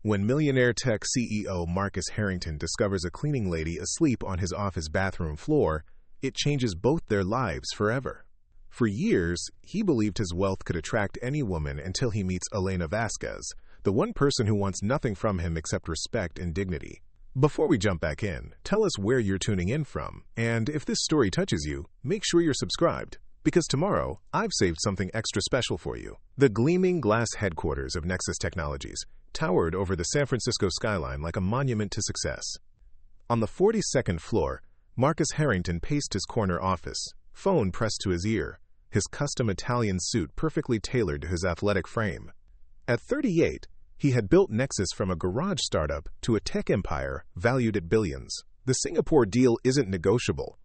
When Millionaire Tech CEO Marcus Harrington discovers a cleaning lady asleep on his office bathroom floor, it changes both their lives forever. For years, he believed his wealth could attract any woman until he meets Elena Vasquez, the one person who wants nothing from him except respect and dignity. Before we jump back in, tell us where you're tuning in from, and if this story touches you, make sure you're subscribed, because tomorrow, I've saved something extra special for you. The gleaming glass headquarters of Nexus Technologies towered over the San Francisco skyline like a monument to success. On the 42nd floor, Marcus Harrington paced his corner office, phone pressed to his ear, his custom Italian suit perfectly tailored to his athletic frame. At 38, he had built Nexus from a garage startup to a tech empire valued at billions. "The Singapore deal isn't negotiable,"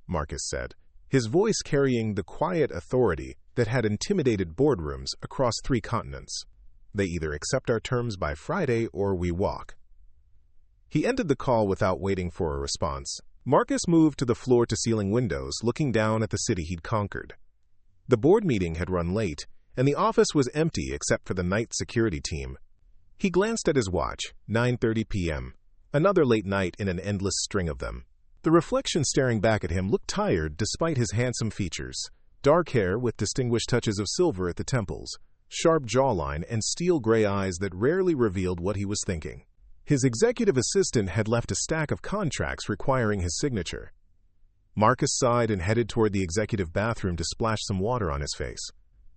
Marcus said, his voice carrying the quiet authority that had intimidated boardrooms across 3 continents. "They either accept our terms by Friday or we walk." He ended the call without waiting for a response. Marcus moved to the floor-to-ceiling windows, looking down at the city he'd conquered. The board meeting had run late, and the office was empty except for the night security team. He glanced at his watch, 9:30 p.m., another late night in an endless string of them. The reflection staring back at him looked tired despite his handsome features. Dark hair with distinguished touches of silver at the temples, sharp jawline, and steel-gray eyes that rarely revealed what he was thinking. His executive assistant had left a stack of contracts requiring his signature. Marcus sighed and headed toward the executive bathroom to splash some water on his face.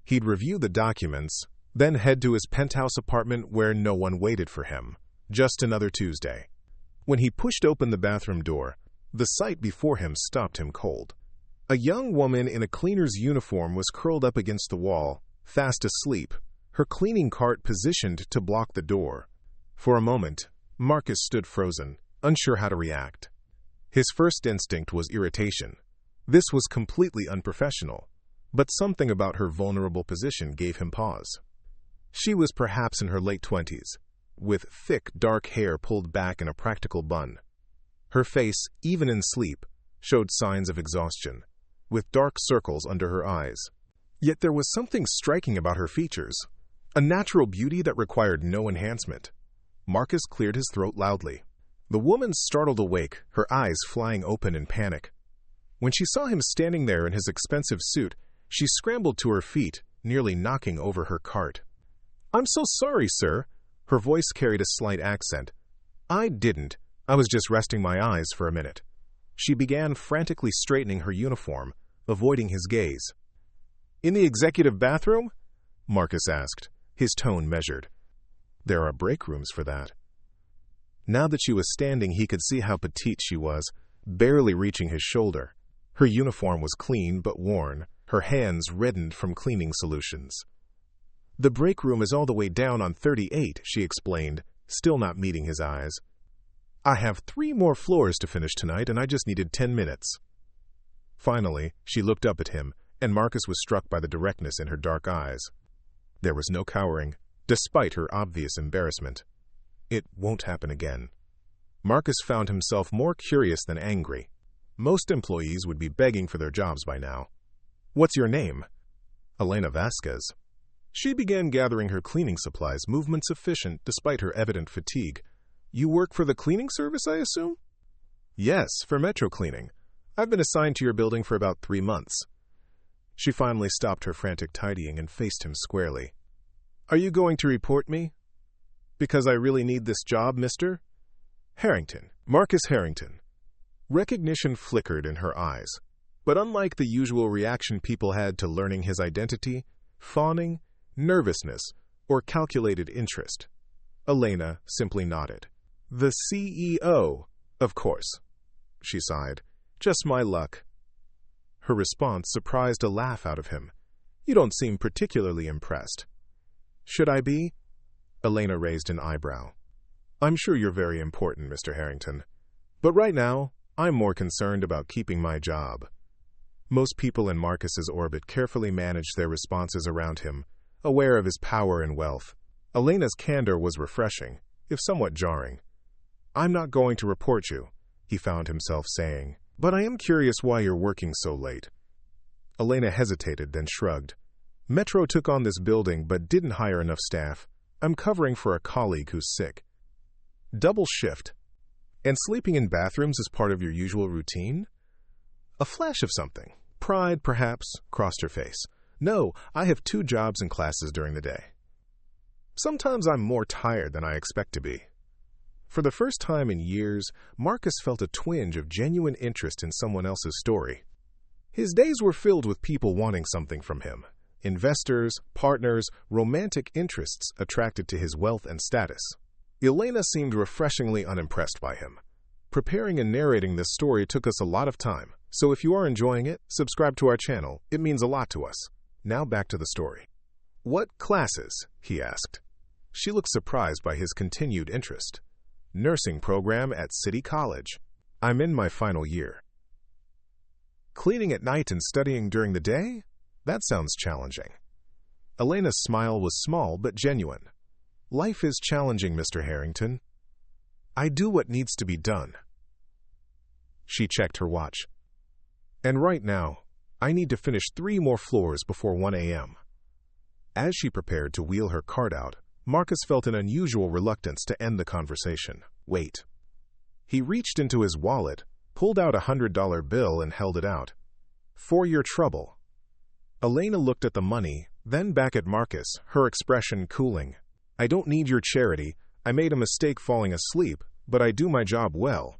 He'd review the documents, then head to his penthouse apartment where no one waited for him. Just another Tuesday. When he pushed open the bathroom door, the sight before him stopped him cold. A young woman in a cleaner's uniform was curled up against the wall, fast asleep, her cleaning cart positioned to block the door. For a moment, Marcus stood frozen, unsure how to react. His first instinct was irritation. This was completely unprofessional, but something about her vulnerable position gave him pause. She was perhaps in her late 20s, with thick, dark hair pulled back in a practical bun. Her face, even in sleep, showed signs of exhaustion, with dark circles under her eyes. Yet there was something striking about her features, a natural beauty that required no enhancement. Marcus cleared his throat loudly. The woman startled awake, her eyes flying open in panic. When she saw him standing there in his expensive suit, she scrambled to her feet, nearly knocking over her cart. "I'm so sorry, sir." Her voice carried a slight accent. "I didn't. I was just resting my eyes for a minute." She began frantically straightening her uniform, avoiding his gaze. "In the executive bathroom?" Marcus asked, his tone measured. "There are break rooms for that." Now that she was standing, he could see how petite she was, barely reaching his shoulder. Her uniform was clean but worn, her hands reddened from cleaning solutions. "The break room is all the way down on 38, she explained, still not meeting his eyes. "I have 3 more floors to finish tonight, and I just needed 10 minutes. Finally, she looked up at him, and Marcus was struck by the directness in her dark eyes. There was no cowering, despite her obvious embarrassment. It won't happen again. Marcus found himself more curious than angry. Most employees would be begging for their jobs by now. "What's your name?" "Elena Vasquez." She began gathering her cleaning supplies, movements efficient despite her evident fatigue. "You work for the cleaning service, I assume?" "Yes, for Metro Cleaning. I've been assigned to your building for about 3 months. She finally stopped her frantic tidying and faced him squarely. "Are you going to report me?" "Because I really need this job, Mr. Harrington." Marcus Harrington. Recognition flickered in her eyes, but unlike the usual reaction people had to learning his identity, fawning, nervousness, or calculated interest, Elena simply nodded. "The CEO, of course," she sighed. "Just my luck." Her response surprised a laugh out of him. "You don't seem particularly impressed." "Should I be?" Elena raised an eyebrow. "I'm sure you're very important, Mr. Harrington. But right now, I'm more concerned about keeping my job." Most people in Marcus's orbit carefully managed their responses around him, aware of his power and wealth. Elena's candor was refreshing, if somewhat jarring. "I'm not going to report you," he found himself saying, "but I am curious why you're working so late." Elena hesitated, then shrugged. "Metro took on this building but didn't hire enough staff. I'm covering for a colleague who's sick. Double shift. And sleeping in bathrooms is part of your usual routine? A flash of something. Pride, perhaps, crossed her face. No, I have 2 jobs and classes during the day. Sometimes I'm more tired than I expect to be. For the first time in years, Marcus felt a twinge of genuine interest in someone else's story. His days were filled with people wanting something from him. Investors, partners, romantic interests attracted to his wealth and status. Elena seemed refreshingly unimpressed by him. Preparing and narrating this story took us a lot of time, so if you are enjoying it, subscribe to our channel. It means a lot to us. Now back to the story. What classes? He asked. She looked surprised by his continued interest. Nursing program at City College. I'm in my final year. Cleaning at night and studying during the day? That sounds challenging. Elena's smile was small but genuine. Life is challenging, Mr. Harrington. I do what needs to be done. She checked her watch. And right now, I need to finish 3 more floors before 1 a.m. As she prepared to wheel her cart out, Marcus felt an unusual reluctance to end the conversation. Wait. He reached into his wallet, pulled out a $100 bill and held it out. For your trouble. Elena looked at the money, then back at Marcus, her expression cooling. I don't need your charity. I made a mistake falling asleep, but I do my job well.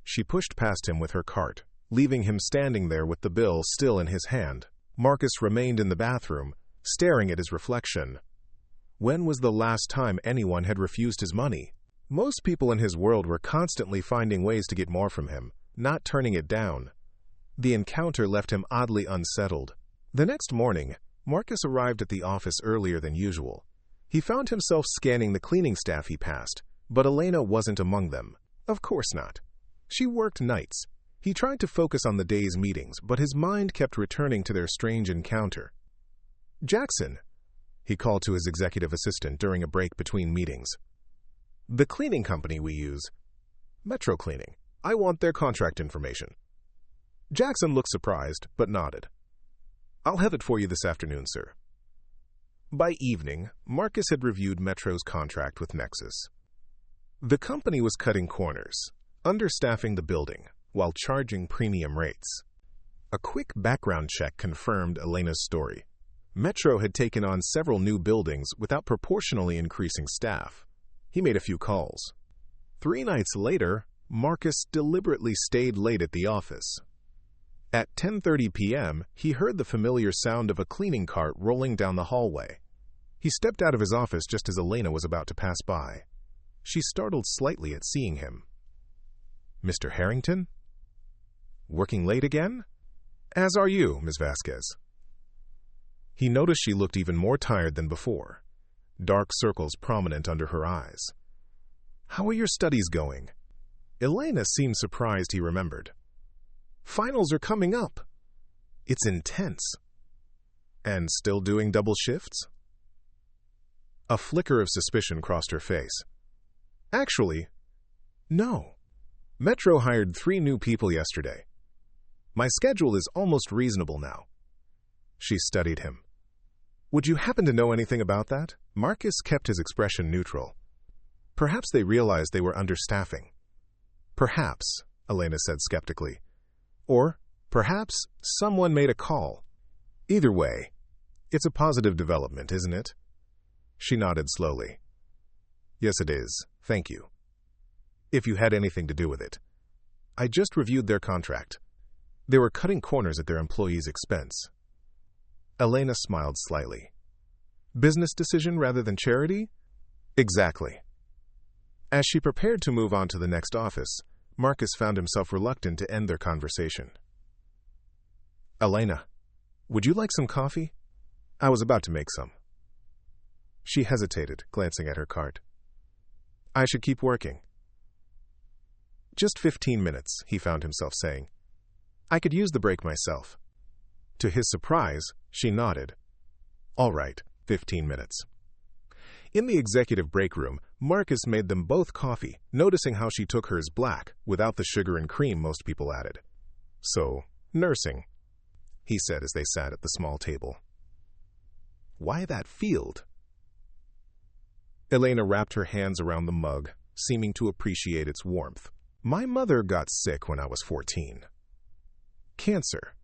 She pushed past him with her cart, leaving him standing there with the bill still in his hand. Marcus remained in the bathroom, staring at his reflection. When was the last time anyone had refused his money? Most people in his world were constantly finding ways to get more from him, not turning it down. The encounter left him oddly unsettled. The next morning, Marcus arrived at the office earlier than usual. He found himself scanning the cleaning staff he passed, but Elena wasn't among them. Of course not. She worked nights. He tried to focus on the day's meetings, but his mind kept returning to their strange encounter. Jackson, he called to his executive assistant during a break between meetings. The cleaning company we use. Metro Cleaning. I want their contract information. Jackson looked surprised, but nodded. I'll have it for you this afternoon, sir. By evening, Marcus had reviewed Metro's contract with Nexus. The company was cutting corners, understaffing the building, while charging premium rates. A quick background check confirmed Elena's story. Metro had taken on several new buildings without proportionally increasing staff. He made a few calls. 3 nights later, Marcus deliberately stayed late at the office. At 10:30 p.m., he heard the familiar sound of a cleaning cart rolling down the hallway. He stepped out of his office just as Elena was about to pass by. She startled slightly at seeing him. Mr. Harrington? Working late again? As are you, Ms. Vasquez. He noticed she looked even more tired than before, dark circles prominent under her eyes. How are your studies going? Elena seemed surprised he remembered. Finals are coming up. It's intense. And still doing double shifts? A flicker of suspicion crossed her face. Actually, no. Metro hired 3 new people yesterday. My schedule is almost reasonable now. She studied him. Would you happen to know anything about that? Marcus kept his expression neutral. Perhaps they realized they were understaffing. Perhaps, Elena said skeptically. Or perhaps someone made a call. Either way, it's a positive development, isn't it? She nodded slowly. Yes, it is. Thank you. If you had anything to do with it. I just reviewed their contract. They were cutting corners at their employees' expense. Elena smiled slightly. Business decision rather than charity? Exactly. As she prepared to move on to the next office, Marcus found himself reluctant to end their conversation. Elena, would you like some coffee? I was about to make some. She hesitated, glancing at her cart. I should keep working. Just 15 minutes, he found himself saying. I could use the break myself. To his surprise, she nodded. All right, 15 minutes. In the executive break room, Marcus made them both coffee, noticing how she took hers black, without the sugar and cream most people added. So, nursing, he said as they sat at the small table. Why that field? Elena wrapped her hands around the mug, seeming to appreciate its warmth. My mother got sick when I was 14. Cancer.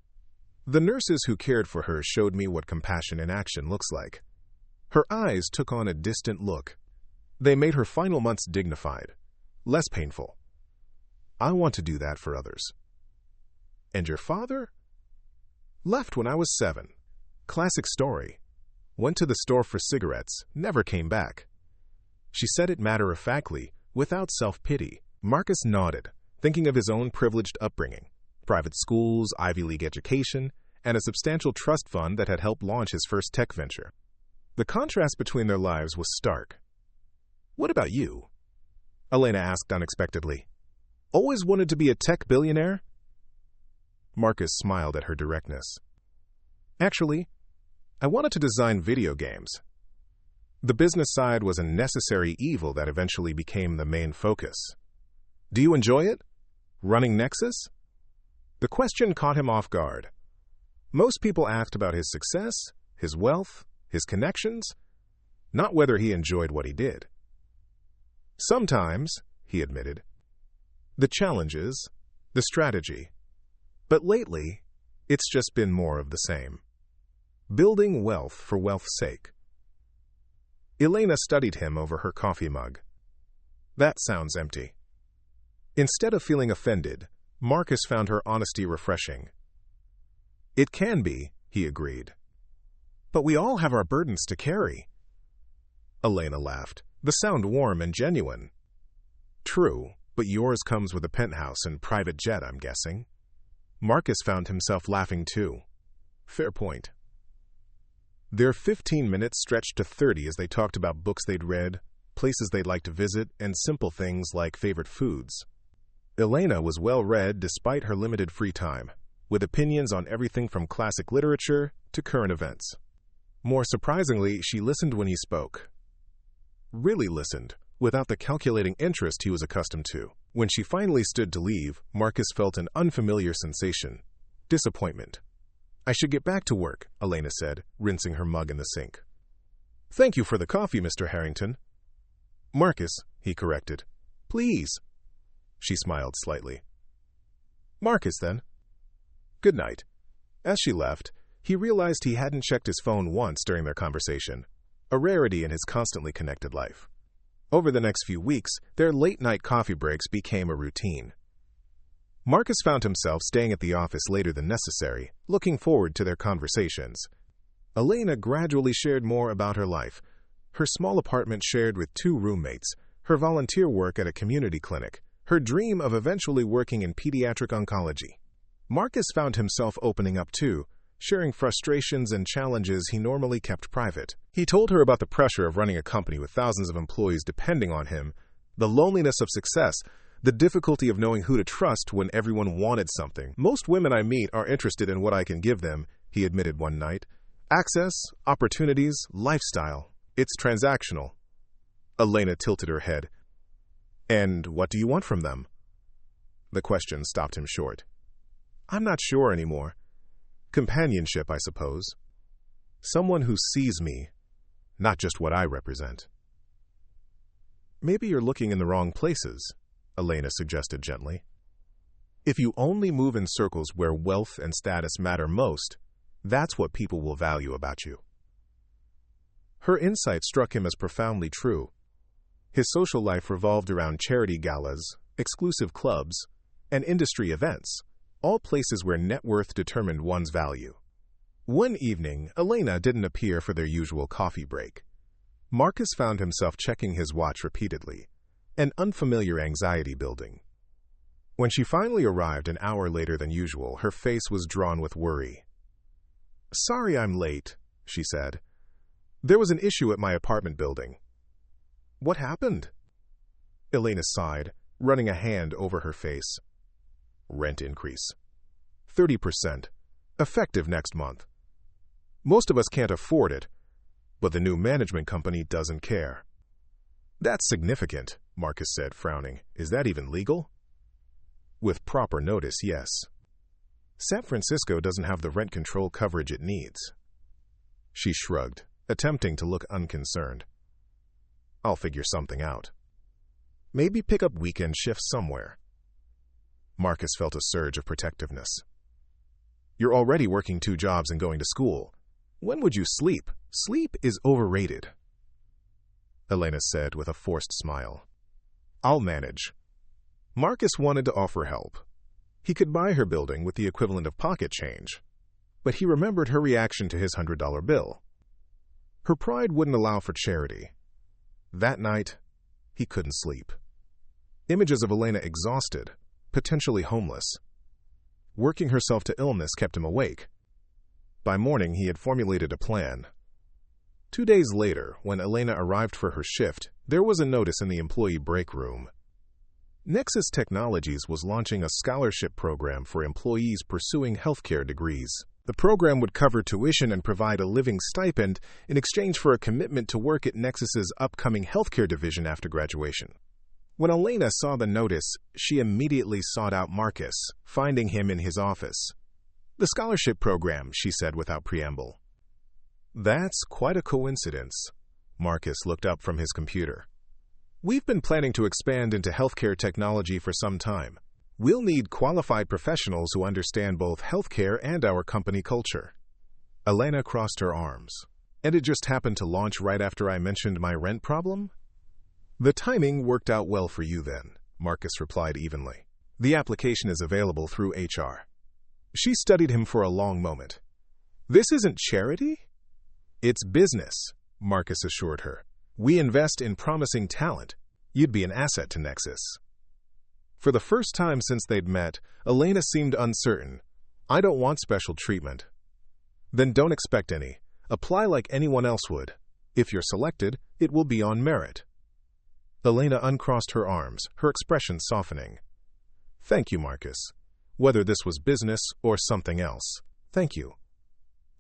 The nurses who cared for her showed me what compassion in action looks like. Her eyes took on a distant look. They made her final months dignified, less painful. I want to do that for others. And your father? Left when I was 7. Classic story. Went to the store for cigarettes, never came back. She said it matter-of-factly, without self-pity. Marcus nodded, thinking of his own privileged upbringing. Private schools, Ivy League education, and a substantial trust fund that had helped launch his first tech venture. The contrast between their lives was stark. What about you? Elena asked unexpectedly. Always wanted to be a tech billionaire? Marcus smiled at her directness. Actually, I wanted to design video games. The business side was a necessary evil that eventually became the main focus. Do you enjoy it? Running Nexus? The question caught him off guard. Most people asked about his success, his wealth, his connections, not whether he enjoyed what he did. Sometimes, he admitted. The challenges, the strategy. But lately, it's just been more of the same. Building wealth for wealth's sake. Elena studied him over her coffee mug. That sounds empty. Instead of feeling offended, Marcus found her honesty refreshing. It can be, he agreed. But we all have our burdens to carry. Elena laughed, the sound warm and genuine. True, but yours comes with a penthouse and private jet, I'm guessing. Marcus found himself laughing too. Fair point. Their 15 minutes stretched to 30 as they talked about books they'd read, places they'd like to visit, and simple things like favorite foods. Elena was well-read despite her limited free time, with opinions on everything from classic literature to current events. More surprisingly, she listened when he spoke. Really listened, without the calculating interest he was accustomed to. When she finally stood to leave, Marcus felt an unfamiliar sensation. Disappointment. I should get back to work, Elena said, rinsing her mug in the sink. Thank you for the coffee, Mr. Harrington. Marcus, he corrected. Please. She smiled slightly. Marcus, then. Good night. As she left, he realized he hadn't checked his phone once during their conversation, a rarity in his constantly connected life. Over the next few weeks, their late-night coffee breaks became a routine. Marcus found himself staying at the office later than necessary, looking forward to their conversations. Elena gradually shared more about her life, her small apartment shared with 2 roommates, her volunteer work at a community clinic, her dream of eventually working in pediatric oncology. Marcus found himself opening up too, sharing frustrations and challenges he normally kept private. He told her about the pressure of running a company with thousands of employees depending on him, the loneliness of success, the difficulty of knowing who to trust when everyone wanted something. Most women I meet are interested in what I can give them, he admitted one night. Access, opportunities, lifestyle. It's transactional. Elena tilted her head. And what do you want from them? The question stopped him short. I'm not sure anymore. Companionship, I suppose. Someone who sees me, not just what I represent. Maybe you're looking in the wrong places, Elena suggested gently. If you only move in circles where wealth and status matter most, that's what people will value about you. Her insight struck him as profoundly true. His social life revolved around charity galas, exclusive clubs, and industry events, all places where net worth determined one's value. One evening, Elena didn't appear for their usual coffee break. Marcus found himself checking his watch repeatedly, an unfamiliar anxiety building. When she finally arrived an hour later than usual, her face was drawn with worry. Sorry I'm late, she said. There was an issue at my apartment building. What happened? Elena sighed, running a hand over her face. Rent increase. 30%. Effective next month. Most of us can't afford it, but the new management company doesn't care. That's significant, Marcus said, frowning. Is that even legal? With proper notice, yes. San Francisco doesn't have the rent control coverage it needs. She shrugged, attempting to look unconcerned. I'll figure something out. Maybe pick up weekend shifts somewhere. Marcus felt a surge of protectiveness. You're already working 2 jobs and going to school. When would you sleep? Sleep is overrated, Elena said with a forced smile. I'll manage. Marcus wanted to offer help. He could buy her building with the equivalent of pocket change, but he remembered her reaction to his $100 bill. Her pride wouldn't allow for charity. That night, he couldn't sleep. Images of Elena exhausted, potentially homeless. Working herself to illness kept him awake. By morning, he had formulated a plan. 2 days later, when Elena arrived for her shift, there was a notice in the employee break room. Nexus Technologies was launching a scholarship program for employees pursuing healthcare degrees. The program would cover tuition and provide a living stipend in exchange for a commitment to work at Nexus's upcoming healthcare division after graduation. When Elena saw the notice, she immediately sought out Marcus, finding him in his office. The scholarship program, she said without preamble. That's quite a coincidence. Marcus looked up from his computer. We've been planning to expand into healthcare technology for some time. We'll need qualified professionals who understand both healthcare and our company culture. Elena crossed her arms. And it just happened to launch right after I mentioned my rent problem? The timing worked out well for you then, Marcus replied evenly. The application is available through HR. She studied him for a long moment. This isn't charity? It's business, Marcus assured her. We invest in promising talent. You'd be an asset to Nexus. For the first time since they'd met, Elena seemed uncertain. I don't want special treatment. Then don't expect any. Apply like anyone else would. If you're selected, it will be on merit. Elena uncrossed her arms, her expression softening. Thank you, Marcus. Whether this was business or something else, thank you.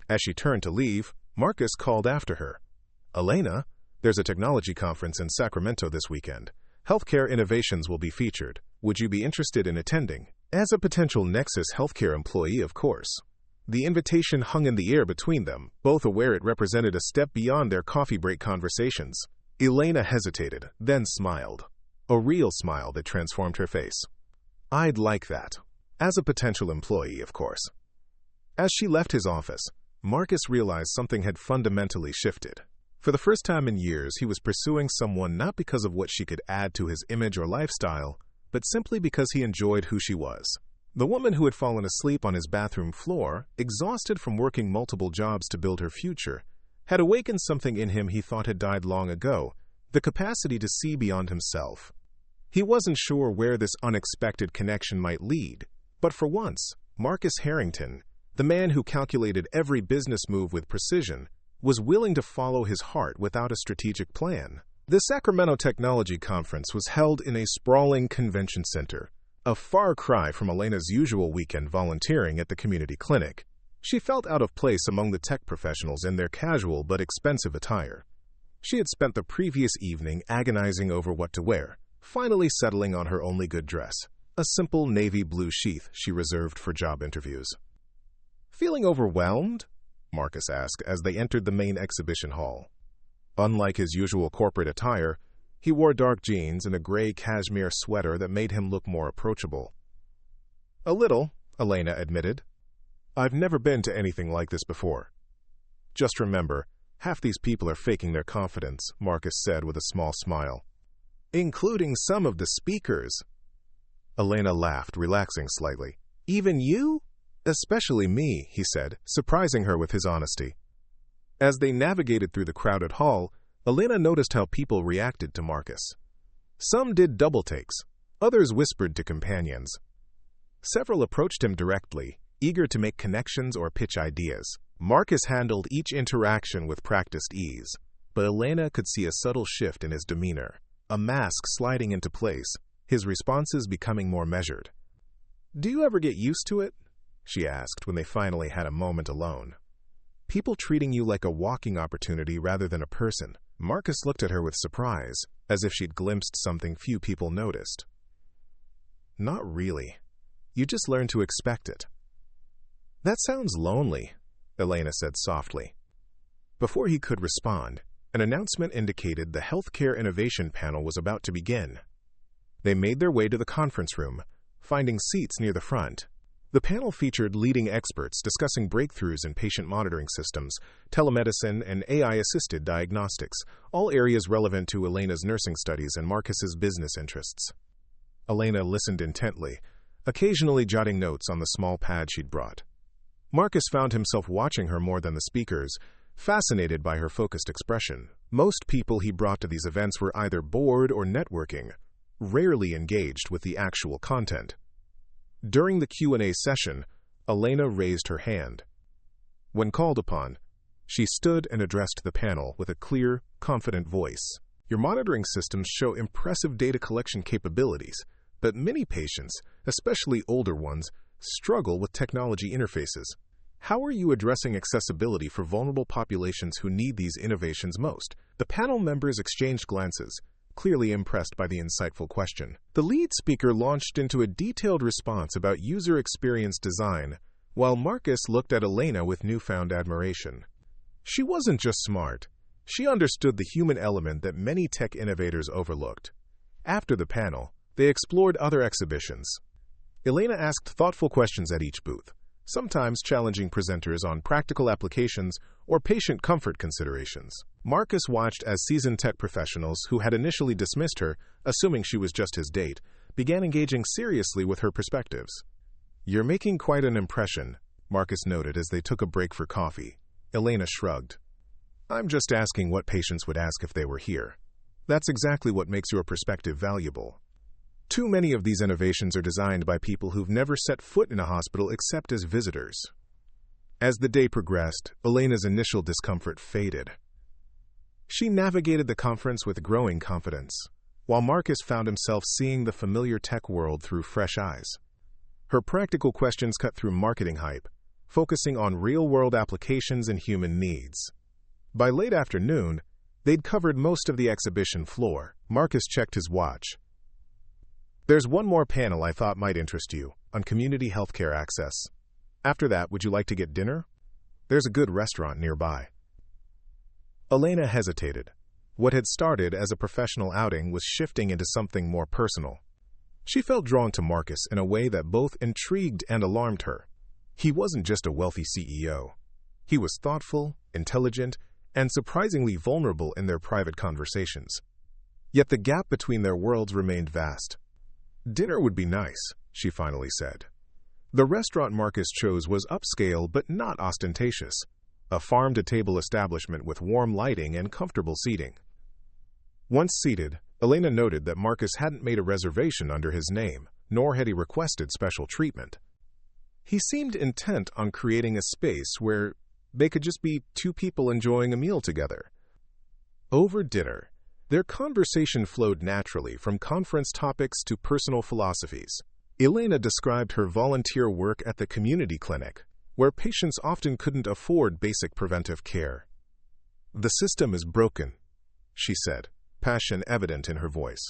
As she turned to leave, Marcus called after her. Elena, there's a technology conference in Sacramento this weekend. Healthcare innovations will be featured. Would you be interested in attending? As a potential Nexus healthcare employee, of course. The invitation hung in the air between them, both aware it represented a step beyond their coffee break conversations. Elena hesitated, then smiled. A real smile that transformed her face. I'd like that. As a potential employee, of course. As she left his office, Marcus realized something had fundamentally shifted. For the first time in years, he was pursuing someone not because of what she could add to his image or lifestyle, but simply because he enjoyed who she was. The woman who had fallen asleep on his bathroom floor, exhausted from working multiple jobs to build her future, had awakened something in him he thought had died long ago, the capacity to see beyond himself. He wasn't sure where this unexpected connection might lead, but for once, Marcus Harrington, the man who calculated every business move with precision, was willing to follow his heart without a strategic plan. The Sacramento Technology Conference was held in a sprawling convention center, a far cry from Elena's usual weekend volunteering at the community clinic. She felt out of place among the tech professionals in their casual but expensive attire. She had spent the previous evening agonizing over what to wear, finally settling on her only good dress, a simple navy blue sheath she reserved for job interviews. Feeling overwhelmed? Marcus asked as they entered the main exhibition hall. Unlike his usual corporate attire, he wore dark jeans and a gray cashmere sweater that made him look more approachable. A little, Elena admitted. I've never been to anything like this before. Just remember, half these people are faking their confidence, Marcus said with a small smile. Including some of the speakers. Elena laughed, relaxing slightly. Even you? Especially me, he said, surprising her with his honesty. As they navigated through the crowded hall, Elena noticed how people reacted to Marcus. Some did double takes, others whispered to companions. Several approached him directly, eager to make connections or pitch ideas. Marcus handled each interaction with practiced ease, but Elena could see a subtle shift in his demeanor, a mask sliding into place, his responses becoming more measured. Do you ever get used to it? She asked when they finally had a moment alone. People treating you like a walking opportunity rather than a person. Marcus looked at her with surprise, as if she'd glimpsed something few people noticed. Not really. You just learn to expect it. That sounds lonely, Elena said softly. Before he could respond, an announcement indicated the Healthcare Innovation Panel was about to begin. They made their way to the conference room, finding seats near the front. The panel featured leading experts discussing breakthroughs in patient monitoring systems, telemedicine, and AI-assisted diagnostics, all areas relevant to Elena's nursing studies and Marcus's business interests. Elena listened intently, occasionally jotting notes on the small pad she'd brought. Marcus found himself watching her more than the speakers, fascinated by her focused expression. Most people he brought to these events were either bored or networking, rarely engaged with the actual content. During the Q&A session, Elena raised her hand. When called upon, she stood and addressed the panel with a clear, confident voice. Your monitoring systems show impressive data collection capabilities, but many patients, especially older ones, struggle with technology interfaces. How are you addressing accessibility for vulnerable populations who need these innovations most? The panel members exchanged glances, clearly impressed by the insightful question. The lead speaker launched into a detailed response about user experience design, while Marcus looked at Elena with newfound admiration. She wasn't just smart. She understood the human element that many tech innovators overlooked. After the panel, they explored other exhibitions. Elena asked thoughtful questions at each booth, sometimes challenging presenters on practical applications or patient comfort considerations. Marcus watched as seasoned tech professionals who had initially dismissed her, assuming she was just his date, began engaging seriously with her perspectives. You're making quite an impression, Marcus noted as they took a break for coffee. Elena shrugged. I'm just asking what patients would ask if they were here. That's exactly what makes your perspective valuable. Too many of these innovations are designed by people who've never set foot in a hospital except as visitors. As the day progressed, Elena's initial discomfort faded. She navigated the conference with growing confidence, while Marcus found himself seeing the familiar tech world through fresh eyes. Her practical questions cut through marketing hype, focusing on real-world applications and human needs. By late afternoon, they'd covered most of the exhibition floor. Marcus checked his watch. There's one more panel I thought might interest you, on community healthcare access. After that, would you like to get dinner? There's a good restaurant nearby. Elena hesitated. What had started as a professional outing was shifting into something more personal. She felt drawn to Marcus in a way that both intrigued and alarmed her. He wasn't just a wealthy CEO. He was thoughtful, intelligent, and surprisingly vulnerable in their private conversations. Yet the gap between their worlds remained vast. Dinner would be nice, she finally said. The restaurant Marcus chose was upscale but not ostentatious, a farm-to-table establishment with warm lighting and comfortable seating. Once seated, Elena noted that Marcus hadn't made a reservation under his name, nor had he requested special treatment. He seemed intent on creating a space where they could just be two people enjoying a meal together. Over dinner, their conversation flowed naturally from conference topics to personal philosophies. Elena described her volunteer work at the community clinic, where patients often couldn't afford basic preventive care. The system is broken, she said, passion evident in her voice.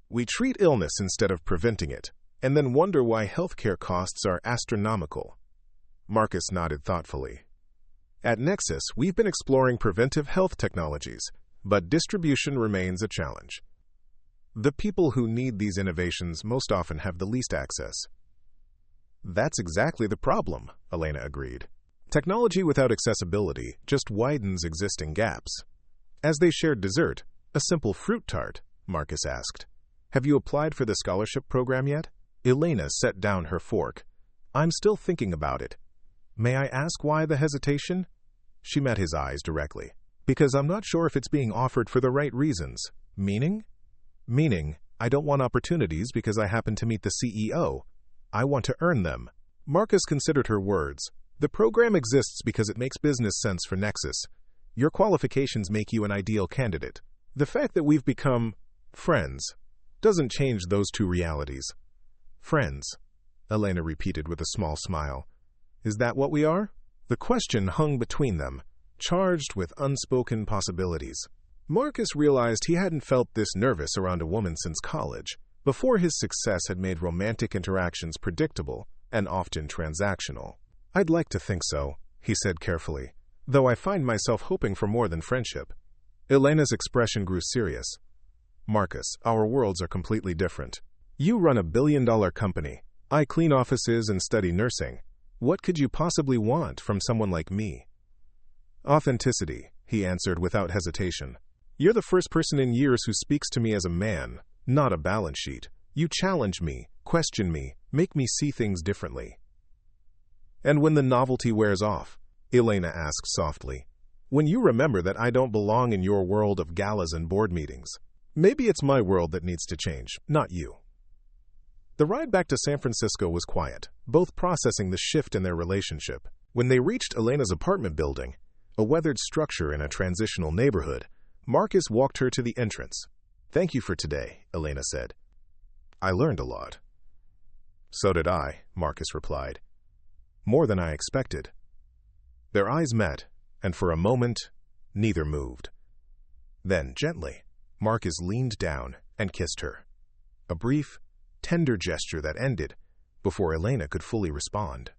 We treat illness instead of preventing it, and then wonder why healthcare costs are astronomical. Marcus nodded thoughtfully. At Nexus, we've been exploring preventive health technologies, but distribution remains a challenge. The people who need these innovations most often have the least access. That's exactly the problem, Elena agreed. Technology without accessibility just widens existing gaps. As they shared dessert, a simple fruit tart, Marcus asked, Have you applied for the scholarship program yet? Elena set down her fork. I'm still thinking about it. May I ask why the hesitation? She met his eyes directly. Because I'm not sure if it's being offered for the right reasons. Meaning? Meaning, I don't want opportunities because I happen to meet the CEO. I want to earn them. Marcus considered her words. The program exists because it makes business sense for Nexus. Your qualifications make you an ideal candidate. The fact that we've become friends doesn't change those two realities. Friends, Elena repeated with a small smile. Is that what we are? The question hung between them, charged with unspoken possibilities. Marcus realized he hadn't felt this nervous around a woman since college, before his success had made romantic interactions predictable and often transactional. I'd like to think so, he said carefully, though I find myself hoping for more than friendship. Elena's expression grew serious. Marcus, our worlds are completely different. You run a billion-dollar company. I clean offices and study nursing. What could you possibly want from someone like me? Authenticity, he answered without hesitation. You're the first person in years who speaks to me as a man, not a balance sheet. You challenge me, question me, make me see things differently. And when the novelty wears off, Elena asked softly, when you remember that I don't belong in your world of galas and board meetings, maybe it's my world that needs to change, not you. The ride back to San Francisco was quiet, both processing the shift in their relationship. When they reached Elena's apartment building, a weathered structure in a transitional neighborhood, Marcus walked her to the entrance. Thank you for today, Elena said. I learned a lot. So did I, Marcus replied. More than I expected. Their eyes met, and for a moment, neither moved. Then, gently, Marcus leaned down and kissed her. A brief, tender gesture that ended before Elena could fully respond.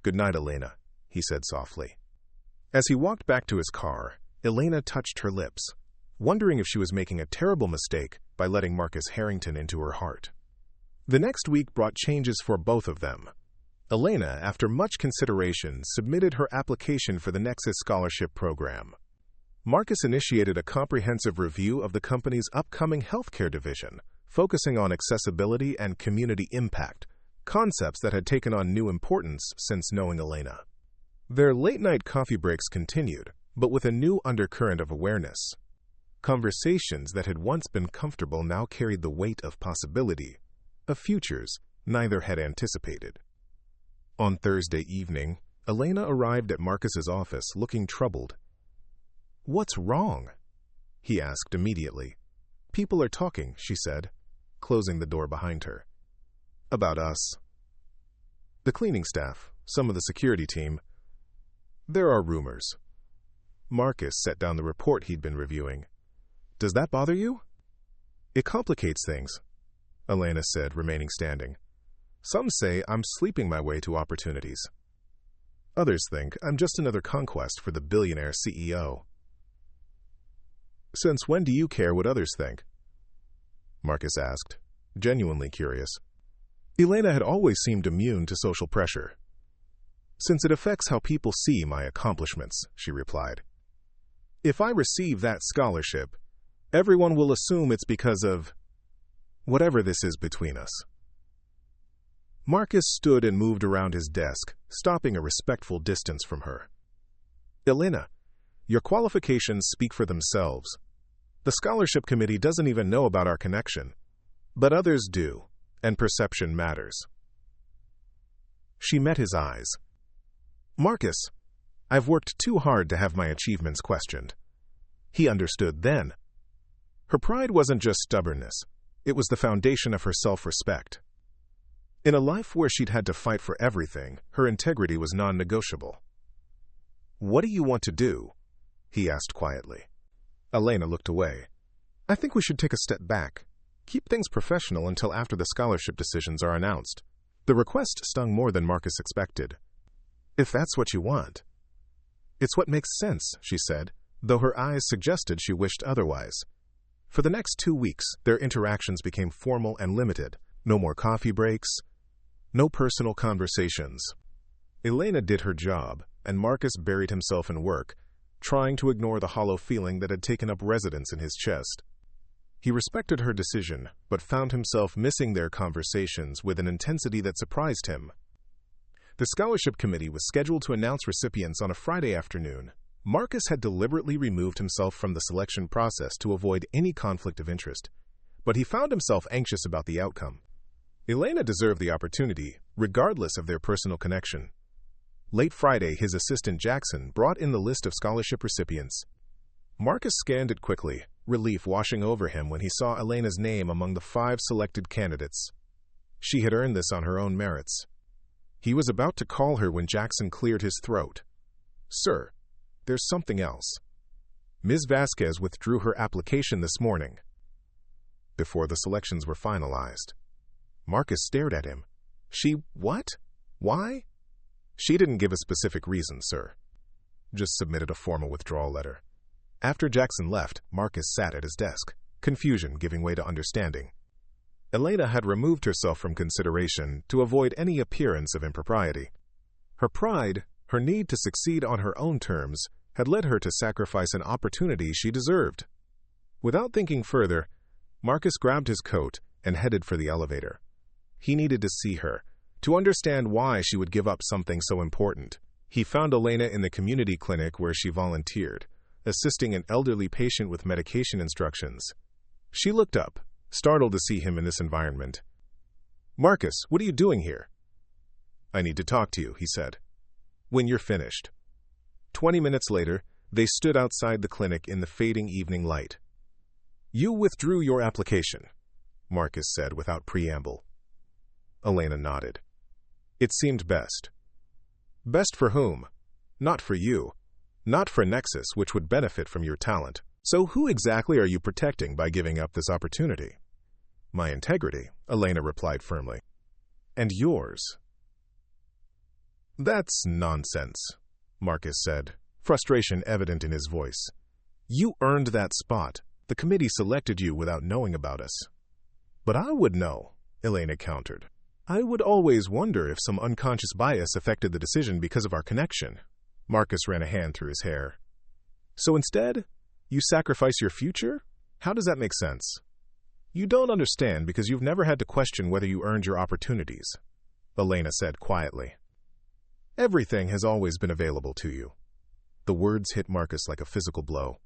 Good night, Elena, he said softly. As he walked back to his car, Elena touched her lips, wondering if she was making a terrible mistake by letting Marcus Harrington into her heart. The next week brought changes for both of them. Elena, after much consideration, submitted her application for the Nexus Scholarship Program. Marcus initiated a comprehensive review of the company's upcoming healthcare division, focusing on accessibility and community impact, concepts that had taken on new importance since knowing Elena. Their late-night coffee breaks continued, but with a new undercurrent of awareness. Conversations that had once been comfortable now carried the weight of possibility, of futures neither had anticipated. On Thursday evening, Elena arrived at Marcus's office looking troubled. What's wrong? He asked immediately. People are talking, she said, closing the door behind her. About us. The cleaning staff, some of the security team. There are rumors. Marcus set down the report he'd been reviewing. Does that bother you? It complicates things, Elena said, remaining standing. Some say I'm sleeping my way to opportunities. Others think I'm just another conquest for the billionaire CEO. Since when do you care what others think? Marcus asked, genuinely curious. Elena had always seemed immune to social pressure. Since it affects how people see my accomplishments, she replied. If I receive that scholarship, everyone will assume it's because of whatever this is between us. Marcus stood and moved around his desk, stopping a respectful distance from her. Elena, your qualifications speak for themselves. The scholarship committee doesn't even know about our connection, but others do, and perception matters. She met his eyes. Marcus, I've worked too hard to have my achievements questioned. He understood then. Her pride wasn't just stubbornness. It was the foundation of her self-respect. In a life where she'd had to fight for everything, her integrity was non-negotiable. What do you want to do? He asked quietly. Elena looked away. I think we should take a step back. Keep things professional until after the scholarship decisions are announced. The request stung more than Marcus expected. If that's what you want. It's what makes sense, she said, though her eyes suggested she wished otherwise. For the next 2 weeks, their interactions became formal and limited. No more coffee breaks, no personal conversations. Elena did her job, and Marcus buried himself in work, trying to ignore the hollow feeling that had taken up residence in his chest. He respected her decision, but found himself missing their conversations with an intensity that surprised him. The scholarship committee was scheduled to announce recipients on a Friday afternoon. Marcus had deliberately removed himself from the selection process to avoid any conflict of interest, but he found himself anxious about the outcome. Elena deserved the opportunity, regardless of their personal connection. Late Friday, his assistant Jackson brought in the list of scholarship recipients. Marcus scanned it quickly, relief washing over him when he saw Elena's name among the 5 selected candidates. She had earned this on her own merits. He was about to call her when Jackson cleared his throat. Sir, there's something else. Ms. Vasquez withdrew her application this morning. Before the selections were finalized. Marcus stared at him. She what? Why? She didn't give a specific reason, sir. Just submitted a formal withdrawal letter. After Jackson left, Marcus sat at his desk, confusion giving way to understanding. Elena had removed herself from consideration to avoid any appearance of impropriety. Her pride, her need to succeed on her own terms, had led her to sacrifice an opportunity she deserved. Without thinking further, Marcus grabbed his coat and headed for the elevator. He needed to see her, to understand why she would give up something so important. He found Elena in the community clinic where she volunteered, assisting an elderly patient with medication instructions. She looked up, startled to see him in this environment. "Marcus, what are you doing here?" "I need to talk to you," he said. "When you're finished." 20 minutes later, they stood outside the clinic in the fading evening light. "You withdrew your application," Marcus said without preamble. Elena nodded. "It seemed best." "Best for whom?" "Not for you. Not for Nexus, which would benefit from your talent. So who exactly are you protecting by giving up this opportunity?" "My integrity," Elena replied firmly. "And yours." "That's nonsense," Marcus said, frustration evident in his voice. "You earned that spot. The committee selected you without knowing about us." "But I would know," Elena countered. "I would always wonder if some unconscious bias affected the decision because of our connection." Marcus ran a hand through his hair. "So instead, you sacrifice your future? How does that make sense?" "You don't understand because you've never had to question whether you earned your opportunities," Elena said quietly. "Everything has always been available to you." The words hit Marcus like a physical blow.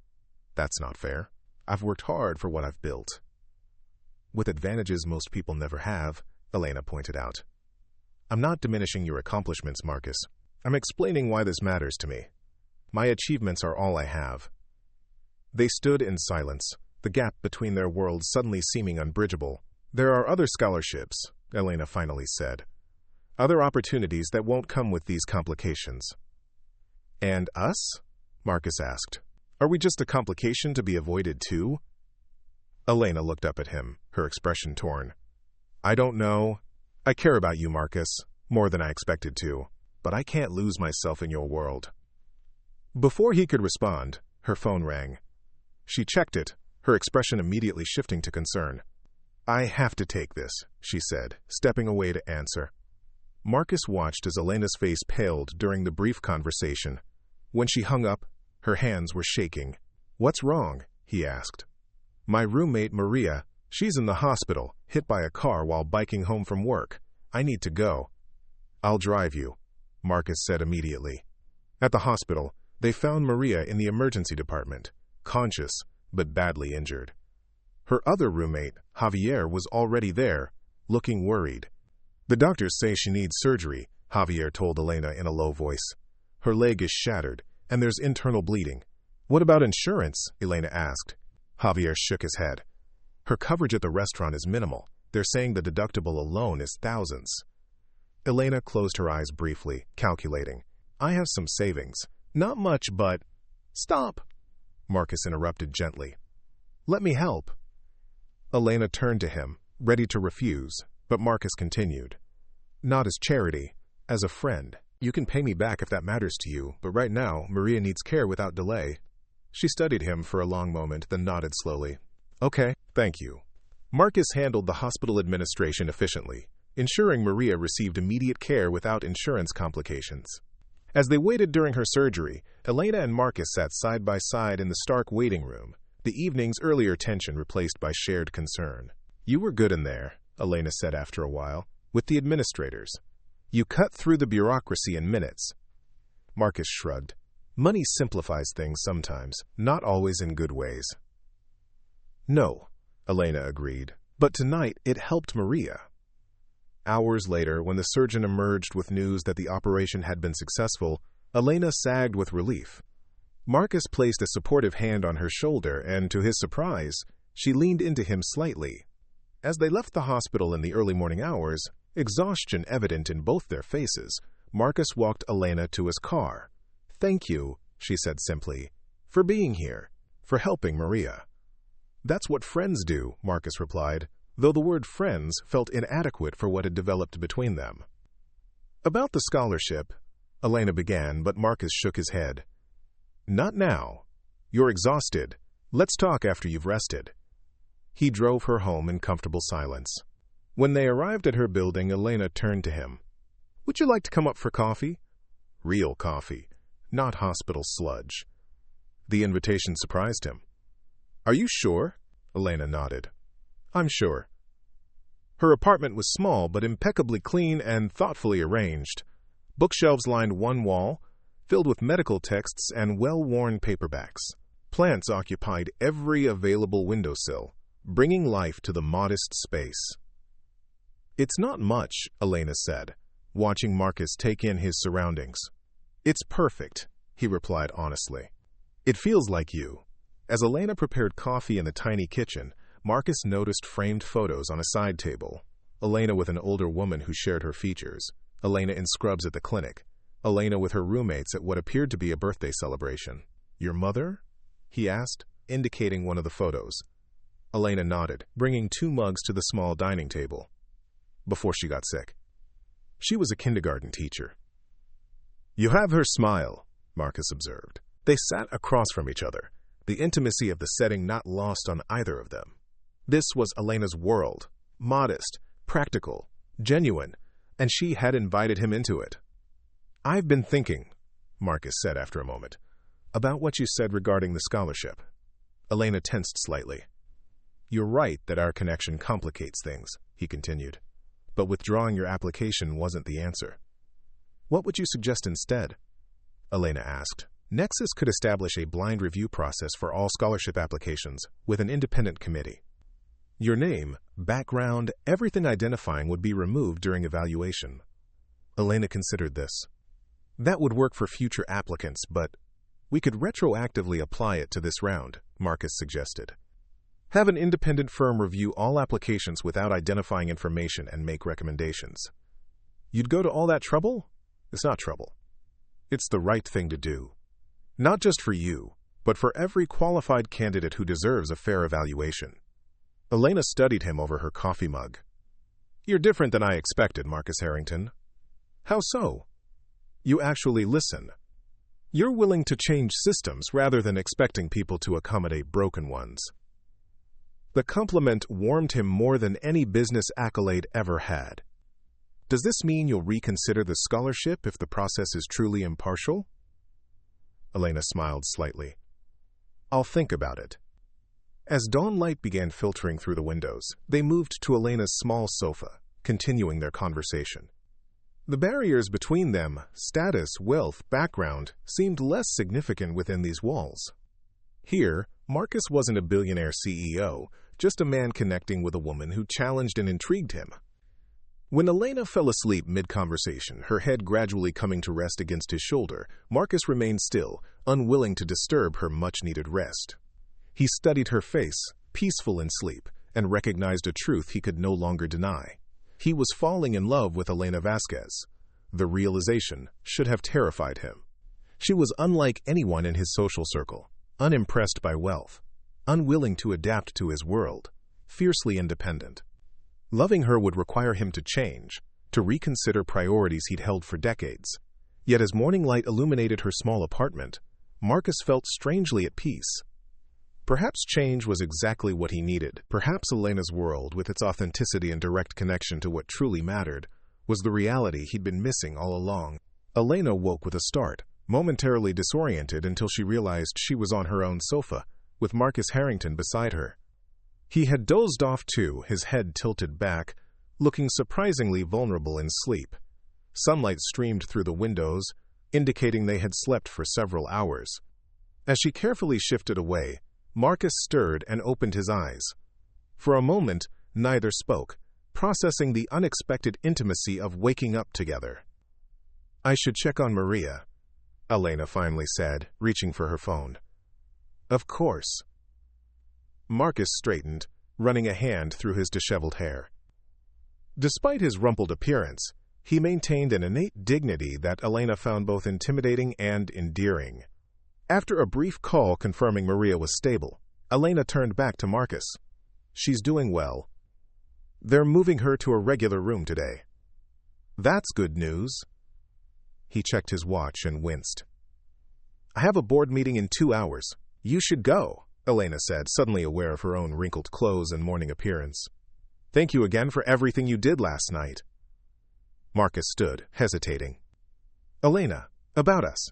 "That's not fair. I've worked hard for what I've built." "With advantages most people never have," Elena pointed out. "I'm not diminishing your accomplishments, Marcus. I'm explaining why this matters to me. My achievements are all I have." They stood in silence, the gap between their worlds suddenly seeming unbridgeable. "There are other scholarships," Elena finally said. "Other opportunities that won't come with these complications." "And us?" Marcus asked. "Are we just a complication to be avoided too?" Elena looked up at him, her expression torn. "I don't know. I care about you, Marcus, more than I expected to, but I can't lose myself in your world." Before he could respond, her phone rang. She checked it, her expression immediately shifting to concern. "I have to take this," she said, stepping away to answer. Marcus watched as Elena's face paled during the brief conversation. When she hung up, her hands were shaking. "What's wrong?" he asked. "My roommate, Maria, she's in the hospital, hit by a car while biking home from work. I need to go." "I'll drive you," Marcus said immediately. At the hospital, they found Maria in the emergency department, conscious but badly injured. Her other roommate, Javier, was already there, looking worried. "The doctors say she needs surgery," Javier told Elena in a low voice. "Her leg is shattered, and there's internal bleeding." "What about insurance?" Elena asked. Javier shook his head. "Her coverage at the restaurant is minimal. They're saying the deductible alone is thousands." Elena closed her eyes briefly, calculating. "I have some savings. Not much, but—" "Stop!" Marcus interrupted gently. "Let me help." Elena turned to him, ready to refuse, but Marcus continued. "Not as charity, as a friend. You can pay me back if that matters to you, but right now, Maria needs care without delay." She studied him for a long moment, then nodded slowly. "Okay, thank you." Marcus handled the hospital administration efficiently, ensuring Maria received immediate care without insurance complications. As they waited during her surgery, Elena and Marcus sat side by side in the stark waiting room, the evening's earlier tension replaced by shared concern. "You were good in there," Elena said after a while, "with the administrators. You cut through the bureaucracy in minutes." Marcus shrugged. "Money simplifies things sometimes, not always in good ways." "No," Elena agreed, "but tonight it helped Maria." Hours later, when the surgeon emerged with news that the operation had been successful, Elena sagged with relief. Marcus placed a supportive hand on her shoulder, and to his surprise, she leaned into him slightly. As they left the hospital in the early morning hours, exhaustion evident in both their faces, Marcus walked Elena to his car. "Thank you," she said simply, "for being here, for helping Maria." "That's what friends do," Marcus replied, though the word friends felt inadequate for what had developed between them. "About the scholarship," Elena began, but Marcus shook his head. "Not now. You're exhausted. Let's talk after you've rested." He drove her home in comfortable silence. When they arrived at her building, Elena turned to him. "Would you like to come up for coffee?" Real coffee, not hospital sludge. The invitation surprised him. "Are you sure?" Elena nodded. "I'm sure." Her apartment was small but impeccably clean and thoughtfully arranged. Bookshelves lined one wall, filled with medical texts and well-worn paperbacks. Plants occupied every available windowsill, bringing life to the modest space. "It's not much," Elena said, watching Marcus take in his surroundings. "It's perfect," he replied honestly. "It feels like you." As Elena prepared coffee in the tiny kitchen, Marcus noticed framed photos on a side table. Elena with an older woman who shared her features. Elena in scrubs at the clinic. Elena with her roommates at what appeared to be a birthday celebration. "Your mother?" he asked, indicating one of the photos. Elena nodded, bringing 2 mugs to the small dining table. "Before she got sick. She was a kindergarten teacher." "You have her smile," Marcus observed. They sat across from each other, the intimacy of the setting not lost on either of them. This was Elena's world, modest, practical, genuine, and she had invited him into it. "I've been thinking," Marcus said after a moment, "about what you said regarding the scholarship." Elena tensed slightly. "You're right that our connection complicates things," he continued. "But withdrawing your application wasn't the answer." "What would you suggest instead?" Elena asked. Nexus could establish a blind review process for all scholarship applications with an independent committee. Your name, background, everything identifying would be removed during evaluation. Elena considered this. "That would work for future applicants, but we could retroactively apply it to this round," Marcus suggested. "Have an independent firm review all applications without identifying information and make recommendations." "You'd go to all that trouble?" "It's not trouble. It's the right thing to do. Not just for you, but for every qualified candidate who deserves a fair evaluation." Elena studied him over her coffee mug. "You're different than I expected, Marcus Harrington." "How so?" "You actually listen. You're willing to change systems rather than expecting people to accommodate broken ones." The compliment warmed him more than any business accolade ever had. "Does this mean you'll reconsider the scholarship if the process is truly impartial?" Elena smiled slightly. "I'll think about it." As dawn light began filtering through the windows, they moved to Elena's small sofa, continuing their conversation. The barriers between them, status, wealth, background, seemed less significant within these walls. Here, Marcus wasn't a billionaire CEO, just a man connecting with a woman who challenged and intrigued him. When Elena fell asleep mid-conversation, her head gradually coming to rest against his shoulder, Marcus remained still, unwilling to disturb her much-needed rest. He studied her face, peaceful in sleep, and recognized a truth he could no longer deny. He was falling in love with Elena Vasquez. The realization should have terrified him. She was unlike anyone in his social circle, unimpressed by wealth, unwilling to adapt to his world, fiercely independent. Loving her would require him to change, to reconsider priorities he'd held for decades. Yet as morning light illuminated her small apartment, Marcus felt strangely at peace. Perhaps change was exactly what he needed. Perhaps Elena's world, with its authenticity and direct connection to what truly mattered, was the reality he'd been missing all along. Elena woke with a start, momentarily disoriented until she realized she was on her own sofa, with Marcus Harrington beside her. He had dozed off too, his head tilted back, looking surprisingly vulnerable in sleep. Sunlight streamed through the windows, indicating they had slept for several hours. As she carefully shifted away, Marcus stirred and opened his eyes. For a moment, neither spoke, processing the unexpected intimacy of waking up together. "I should check on Maria," Elena finally said, reaching for her phone. "Of course." Marcus straightened, running a hand through his disheveled hair. Despite his rumpled appearance, he maintained an innate dignity that Elena found both intimidating and endearing. After a brief call confirming Maria was stable, Elena turned back to Marcus. "She's doing well. They're moving her to a regular room today." "That's good news." He checked his watch and winced. "I have a board meeting in 2 hours. You should go." Elena said, suddenly aware of her own wrinkled clothes and morning appearance. "Thank you again for everything you did last night." Marcus stood, hesitating. "Elena, about us."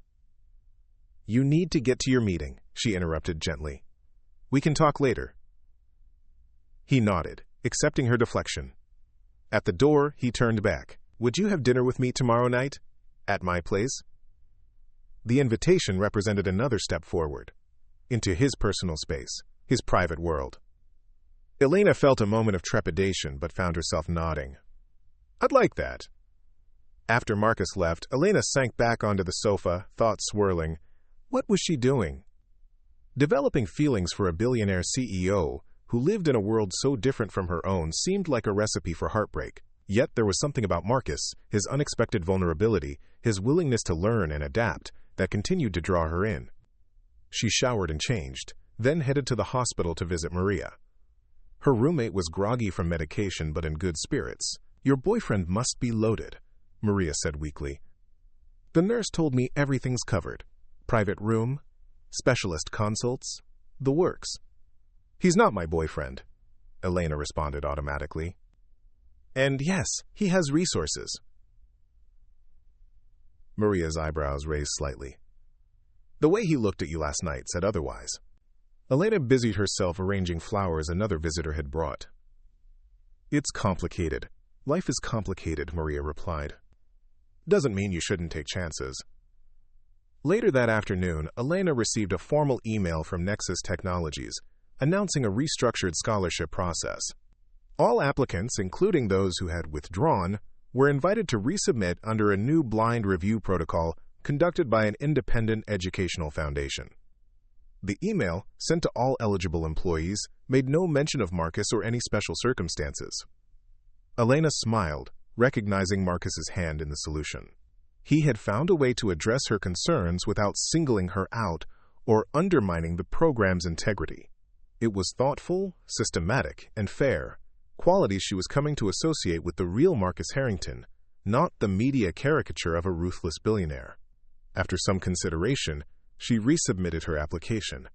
"You need to get to your meeting," she interrupted gently. "We can talk later." He nodded, accepting her deflection. At the door, he turned back. "Would you have dinner with me tomorrow night? At my place?" The invitation represented another step forward, into his personal space, his private world. Elena felt a moment of trepidation but found herself nodding. "I'd like that." After Marcus left, Elena sank back onto the sofa, thoughts swirling. What was she doing? Developing feelings for a billionaire CEO who lived in a world so different from her own seemed like a recipe for heartbreak. Yet there was something about Marcus, his unexpected vulnerability, his willingness to learn and adapt, that continued to draw her in. She showered and changed, then headed to the hospital to visit Maria. Her roommate was groggy from medication but in good spirits. "Your boyfriend must be loaded," Maria said weakly. "The nurse told me everything's covered. Private room, specialist consults, the works." "He's not my boyfriend," Elena responded automatically. "And yes, he has resources." Maria's eyebrows raised slightly. "The way he looked at you last night said otherwise." Elena busied herself arranging flowers another visitor had brought. "It's complicated. Life is complicated," Maria replied. "Doesn't mean you shouldn't take chances." Later that afternoon, Elena received a formal email from Nexus Technologies announcing a restructured scholarship process. All applicants, including those who had withdrawn, were invited to resubmit under a new blind review protocol conducted by an independent educational foundation. The email, sent to all eligible employees, made no mention of Marcus or any special circumstances. Elena smiled, recognizing Marcus's hand in the solution. He had found a way to address her concerns without singling her out or undermining the program's integrity. It was thoughtful, systematic, and fair, qualities she was coming to associate with the real Marcus Harrington, not the media caricature of a ruthless billionaire. After some consideration, she resubmitted her application.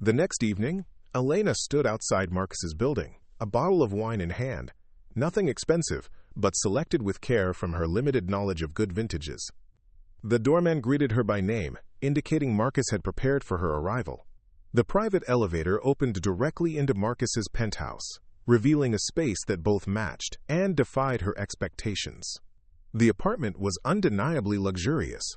The next evening, Elena stood outside Marcus's building, a bottle of wine in hand. Nothing expensive, but selected with care from her limited knowledge of good vintages. The doorman greeted her by name, indicating Marcus had prepared for her arrival. The private elevator opened directly into Marcus's penthouse, revealing a space that both matched and defied her expectations. The apartment was undeniably luxurious.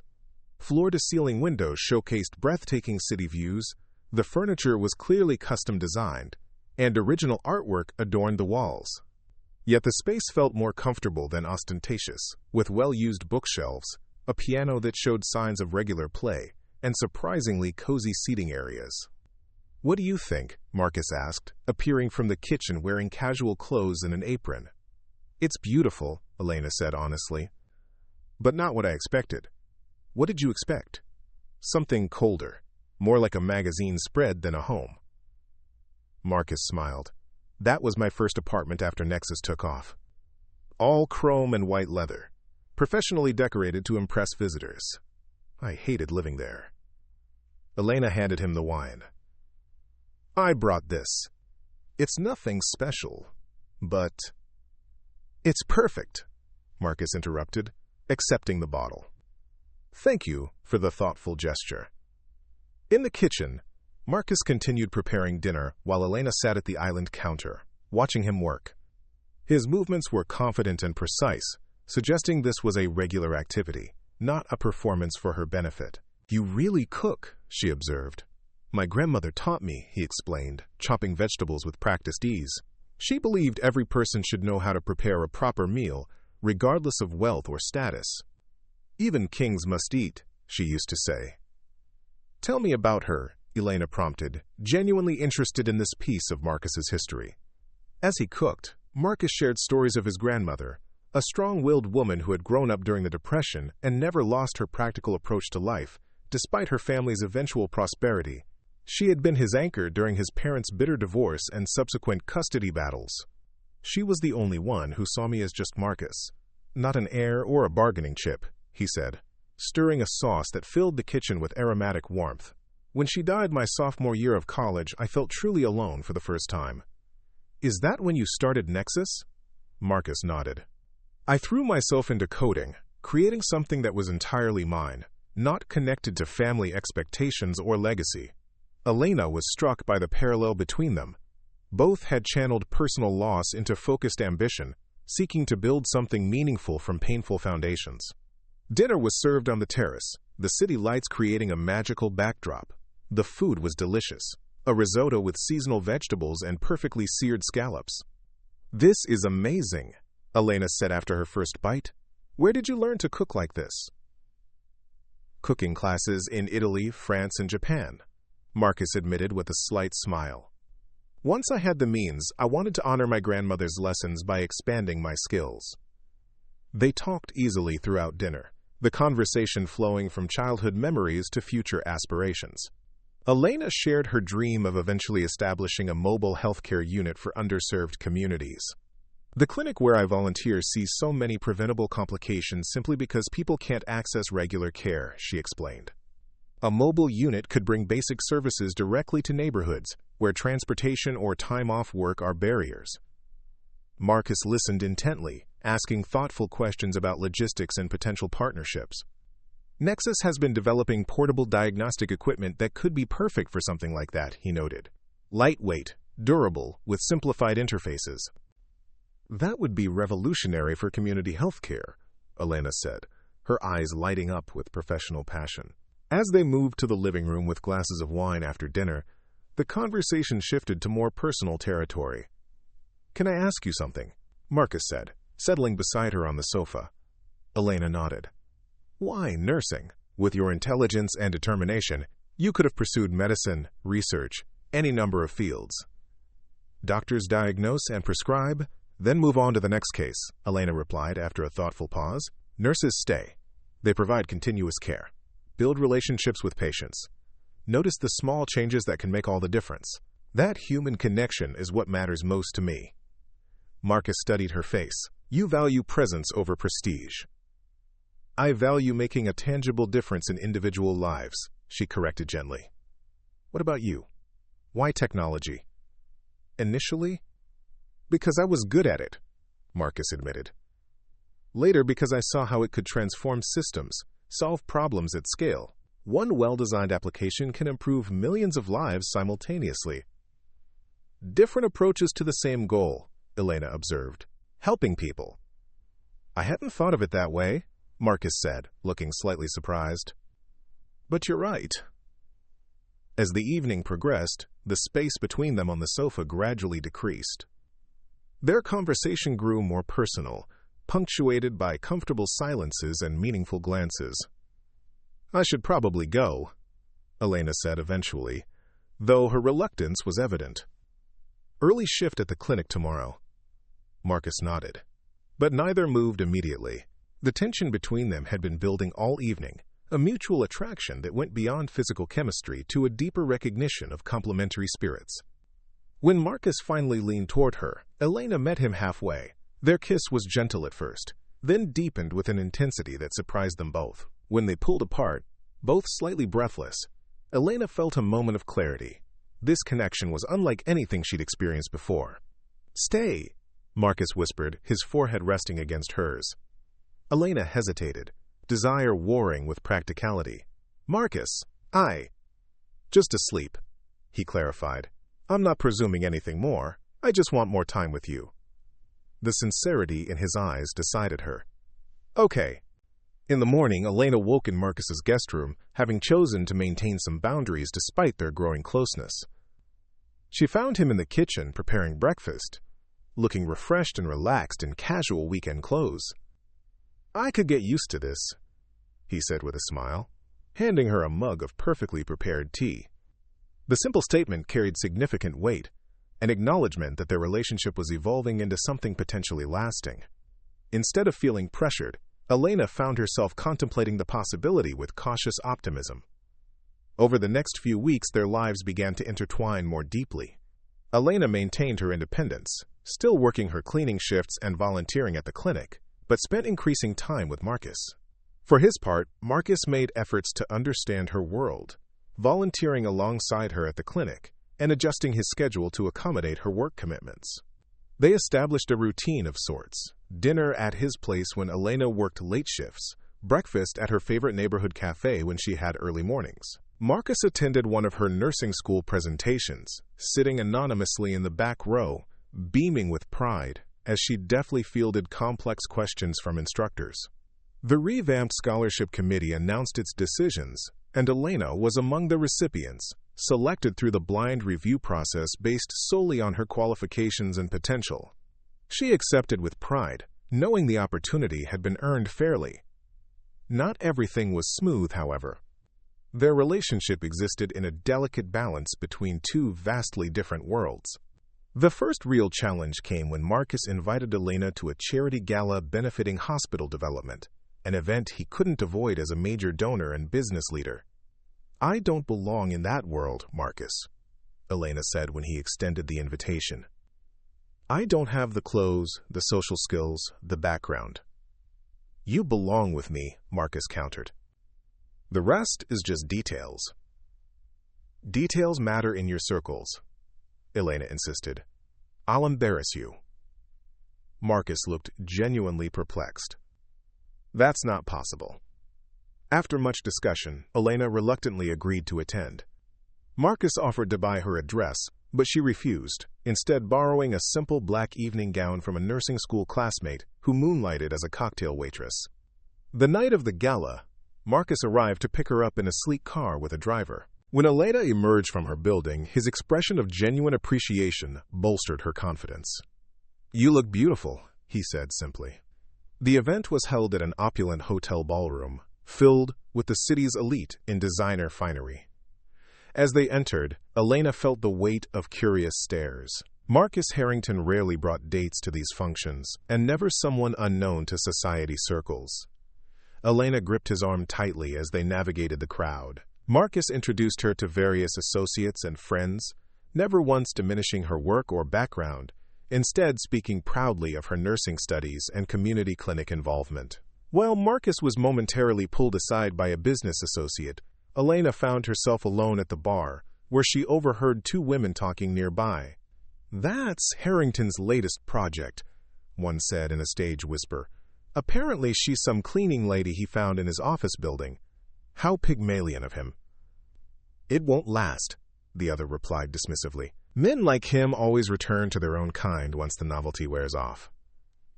Floor-to-ceiling windows showcased breathtaking city views, the furniture was clearly custom designed, and original artwork adorned the walls. Yet the space felt more comfortable than ostentatious, with well-used bookshelves, a piano that showed signs of regular play, and surprisingly cozy seating areas. "What do you think?" Marcus asked, appearing from the kitchen wearing casual clothes and an apron. "It's beautiful," Elena said honestly. "But not what I expected." "What did you expect?" "Something colder, more like a magazine spread than a home." Marcus smiled. "That was my first apartment after Nexus took off. All chrome and white leather, professionally decorated to impress visitors. I hated living there." Elena handed him the wine. "I brought this. It's nothing special, but—" "It's perfect," Marcus interrupted, accepting the bottle. "Thank you for the thoughtful gesture." In the kitchen, Marcus continued preparing dinner while Elena sat at the island counter, watching him work. His movements were confident and precise, suggesting this was a regular activity, not a performance for her benefit. "You really cook," she observed. "My grandmother taught me," he explained, chopping vegetables with practiced ease. She believed every person should know how to prepare a proper meal, regardless of wealth or status. "Even kings must eat," she used to say. "Tell me about her," Elena prompted, genuinely interested in this piece of Marcus's history. As he cooked, Marcus shared stories of his grandmother, a strong-willed woman who had grown up during the Depression and never lost her practical approach to life, despite her family's eventual prosperity. She had been his anchor during his parents' bitter divorce and subsequent custody battles. "She was the only one who saw me as just Marcus, not an heir or a bargaining chip," he said, stirring a sauce that filled the kitchen with aromatic warmth. When she died my sophomore year of college, I felt truly alone for the first time. Is that when you started Nexus? Marcus nodded. I threw myself into coding, creating something that was entirely mine, not connected to family expectations or legacy. Elena was struck by the parallel between them. Both had channeled personal loss into focused ambition, seeking to build something meaningful from painful foundations. Dinner was served on the terrace, the city lights creating a magical backdrop. The food was delicious, a risotto with seasonal vegetables and perfectly seared scallops. This is amazing, Elena said after her first bite. Where did you learn to cook like this? Cooking classes in Italy, France, and Japan, Marcus admitted with a slight smile. Once I had the means, I wanted to honor my grandmother's lessons by expanding my skills. They talked easily throughout dinner, the conversation flowing from childhood memories to future aspirations. Elena shared her dream of eventually establishing a mobile healthcare unit for underserved communities. The clinic where I volunteer sees so many preventable complications simply because people can't access regular care, she explained. A mobile unit could bring basic services directly to neighborhoods where transportation or time off work are barriers. Marcus listened intently, asking thoughtful questions about logistics and potential partnerships. Nexus has been developing portable diagnostic equipment that could be perfect for something like that, he noted. Lightweight, durable, with simplified interfaces. That would be revolutionary for community healthcare, Elena said, her eyes lighting up with professional passion. As they moved to the living room with glasses of wine after dinner, the conversation shifted to more personal territory. Can I ask you something? Marcus said, settling beside her on the sofa. Elena nodded. Why nursing? With your intelligence and determination, you could have pursued medicine, research, any number of fields. Doctors diagnose and prescribe, then move on to the next case, Elena replied after a thoughtful pause. Nurses stay. They provide continuous care. Build relationships with patients. Notice the small changes that can make all the difference. That human connection is what matters most to me. Marcus studied her face. You value presence over prestige. I value making a tangible difference in individual lives, she corrected gently. What about you? Why technology? Initially, because I was good at it, Marcus admitted. Later, because I saw how it could transform systems, solve problems at scale. One well-designed application can improve millions of lives simultaneously. Different approaches to the same goal, Elena observed. Helping people. I hadn't thought of it that way, Marcus said, looking slightly surprised. But you're right. As the evening progressed, the space between them on the sofa gradually decreased. Their conversation grew more personal, punctuated by comfortable silences and meaningful glances. I should probably go, Elena said eventually, though her reluctance was evident. Early shift at the clinic tomorrow. Marcus nodded. But neither moved immediately. The tension between them had been building all evening, a mutual attraction that went beyond physical chemistry to a deeper recognition of complementary spirits. When Marcus finally leaned toward her, Elena met him halfway. Their kiss was gentle at first, then deepened with an intensity that surprised them both. When they pulled apart, both slightly breathless, Elena felt a moment of clarity. This connection was unlike anything she'd experienced before. Stay, Marcus whispered, his forehead resting against hers. Elena hesitated, desire warring with practicality. Marcus, just asleep, he clarified. I'm not presuming anything more. I just want more time with you. The sincerity in his eyes decided her. Okay. In the morning, Elena woke in Marcus's guest room, having chosen to maintain some boundaries despite their growing closeness. She found him in the kitchen preparing breakfast, looking refreshed and relaxed in casual weekend clothes. I could get used to this, he said with a smile, handing her a mug of perfectly prepared tea. The simple statement carried significant weight, an acknowledgement that their relationship was evolving into something potentially lasting. Instead of feeling pressured, Elena found herself contemplating the possibility with cautious optimism. Over the next few weeks, their lives began to intertwine more deeply. Elena maintained her independence, still working her cleaning shifts and volunteering at the clinic, but spent increasing time with Marcus. For his part, Marcus made efforts to understand her world, volunteering alongside her at the clinic and adjusting his schedule to accommodate her work commitments. They established a routine of sorts: dinner at his place when Elena worked late shifts, breakfast at her favorite neighborhood cafe when she had early mornings. Marcus attended one of her nursing school presentations, sitting anonymously in the back row, beaming with pride as she deftly fielded complex questions from instructors. The revamped scholarship committee announced its decisions, and Elena was among the recipients, selected through the blind review process based solely on her qualifications and potential. She accepted with pride, knowing the opportunity had been earned fairly. Not everything was smooth, however. Their relationship existed in a delicate balance between two vastly different worlds. The first real challenge came when Marcus invited Elena to a charity gala benefiting hospital development, an event he couldn't avoid as a major donor and business leader. "I don't belong in that world, Marcus," Elena said when he extended the invitation. "I don't have the clothes, the social skills, the background." "You belong with me," Marcus countered. "The rest is just details." "Details matter in your circles," Elena insisted. "I'll embarrass you." Marcus looked genuinely perplexed. "That's not possible." After much discussion, Elena reluctantly agreed to attend. Marcus offered to buy her a dress, but she refused, instead borrowing a simple black evening gown from a nursing school classmate who moonlighted as a cocktail waitress. The night of the gala, Marcus arrived to pick her up in a sleek car with a driver. When Elena emerged from her building, his expression of genuine appreciation bolstered her confidence. "You look beautiful," he said simply. The event was held at an opulent hotel ballroom, filled with the city's elite in designer finery. As they entered, Elena felt the weight of curious stares. Marcus Harrington rarely brought dates to these functions, and never someone unknown to society circles. Elena gripped his arm tightly as they navigated the crowd. Marcus introduced her to various associates and friends, never once diminishing her work or background, instead speaking proudly of her nursing studies and community clinic involvement. While Marcus was momentarily pulled aside by a business associate, Elena found herself alone at the bar, where she overheard two women talking nearby. "That's Harrington's latest project," one said in a stage whisper. "Apparently she's some cleaning lady he found in his office building. How Pygmalion of him." "It won't last," the other replied dismissively. "Men like him always return to their own kind once the novelty wears off."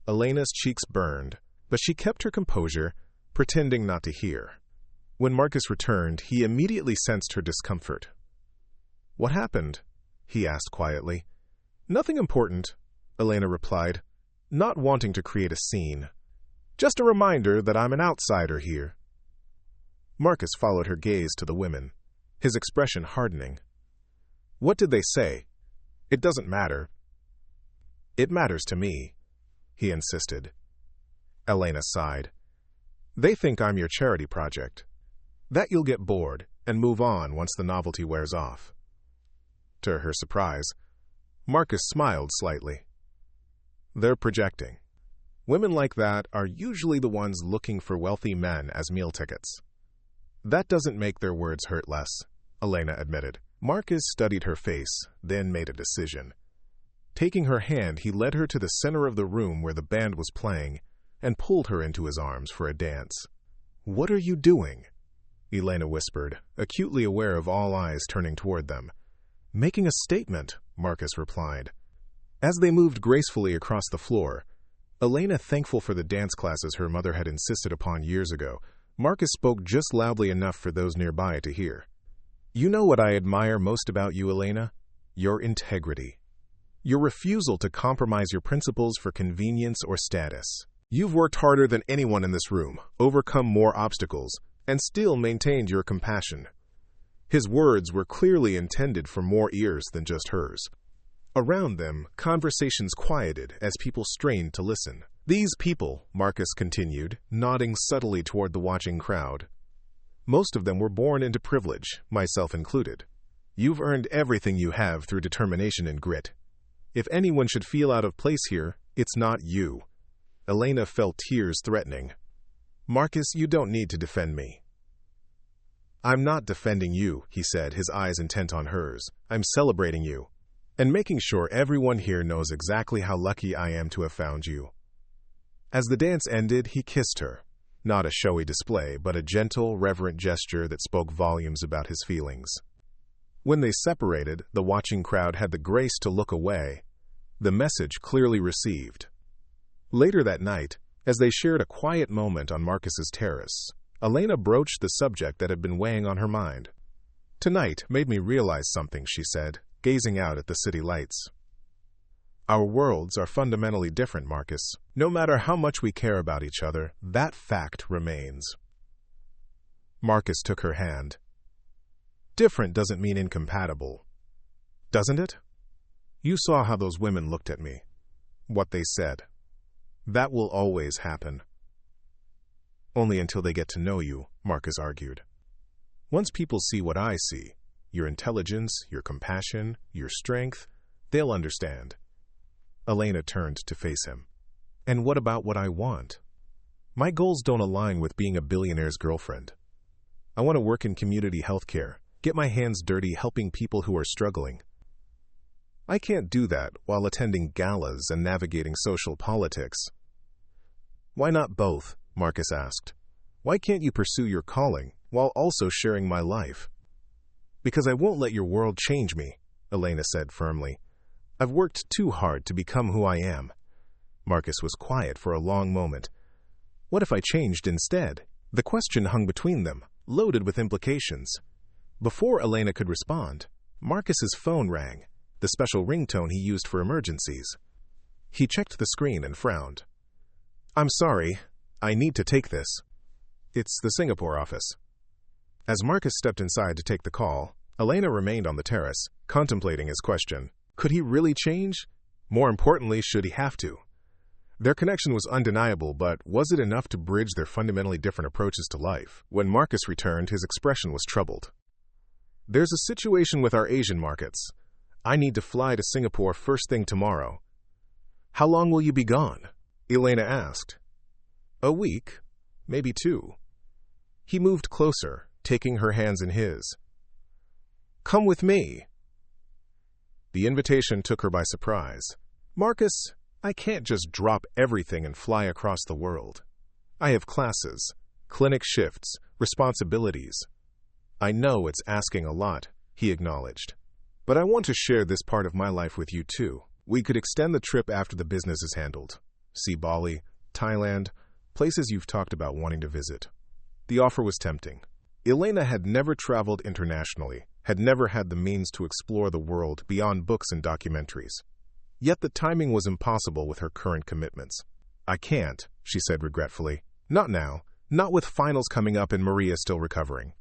Elena's cheeks burned, but she kept her composure, pretending not to hear. When Marcus returned, he immediately sensed her discomfort. "What happened?" he asked quietly. "Nothing important," Elena replied, not wanting to create a scene. "Just a reminder that I'm an outsider here." Marcus followed her gaze to the women, his expression hardening. "What did they say?" "It doesn't matter." "It matters to me," he insisted. Elena sighed. "They think I'm your charity project. That you'll get bored and move on once the novelty wears off." To her surprise, Marcus smiled slightly. "They're projecting. Women like that are usually the ones looking for wealthy men as meal tickets." "That doesn't make their words hurt less," Elena admitted. Marcus studied her face, then made a decision. Taking her hand, he led her to the center of the room where the band was playing and pulled her into his arms for a dance. "What are you doing?" Elena whispered, acutely aware of all eyes turning toward them. "Making a statement," Marcus replied. As they moved gracefully across the floor, Elena thankful for the dance classes her mother had insisted upon years ago, Marcus spoke just loudly enough for those nearby to hear. "You know what I admire most about you, Elena? Your integrity. Your refusal to compromise your principles for convenience or status. You've worked harder than anyone in this room, overcome more obstacles, and still maintained your compassion." His words were clearly intended for more ears than just hers. Around them, conversations quieted as people strained to listen. "These people," Marcus continued, nodding subtly toward the watching crowd, "most of them were born into privilege, myself included. You've earned everything you have through determination and grit. If anyone should feel out of place here, it's not you." Elena felt tears threatening. "Marcus, you don't need to defend me." "I'm not defending you," he said, his eyes intent on hers. "I'm celebrating you, and making sure everyone here knows exactly how lucky I am to have found you." As the dance ended, he kissed her. Not a showy display, but a gentle, reverent gesture that spoke volumes about his feelings. When they separated, the watching crowd had the grace to look away, the message clearly received. Later that night, as they shared a quiet moment on Marcus's terrace, Elena broached the subject that had been weighing on her mind. "Tonight made me realize something," she said, gazing out at the city lights. "Our worlds are fundamentally different, Marcus. No matter how much we care about each other, that fact remains." Marcus took her hand. "Different doesn't mean incompatible, doesn't it? You saw how those women looked at me, what they said. That will always happen." "Only until they get to know you," Marcus argued. "Once people see what I see, your intelligence, your compassion, your strength, they'll understand." Elena turned to face him. "And what about what I want? My goals don't align with being a billionaire's girlfriend. I want to work in community healthcare, get my hands dirty helping people who are struggling. I can't do that while attending galas and navigating social politics." "Why not both?" Marcus asked. "Why can't you pursue your calling while also sharing my life?" "Because I won't let your world change me," Elena said firmly. "I've worked too hard to become who I am." Marcus was quiet for a long moment. What if I changed instead? The question hung between them, loaded with implications. Before Elena could respond, Marcus's phone rang, the special ringtone he used for emergencies. He checked the screen and frowned. "I'm sorry, I need to take this." "It's the Singapore office." As Marcus stepped inside to take the call, Elena remained on the terrace, contemplating his question. Could he really change? More importantly, should he have to? Their connection was undeniable, but was it enough to bridge their fundamentally different approaches to life? When Marcus returned, his expression was troubled. "There's a situation with our Asian markets. I need to fly to Singapore first thing tomorrow." "How long will you be gone?" Elena asked. "A week, maybe 2. He moved closer, taking her hands in his. "Come with me." The invitation took her by surprise. "Marcus, I can't just drop everything and fly across the world. I have classes, clinic shifts, responsibilities." "I know it's asking a lot," he acknowledged. "But I want to share this part of my life with you too. We could extend the trip after the business is handled. See Bali, Thailand, places you've talked about wanting to visit." The offer was tempting. Elena had never traveled internationally, had never had the means to explore the world beyond books and documentaries. Yet the timing was impossible with her current commitments. "I can't," she said regretfully. "Not now, not with finals coming up and Maria still recovering."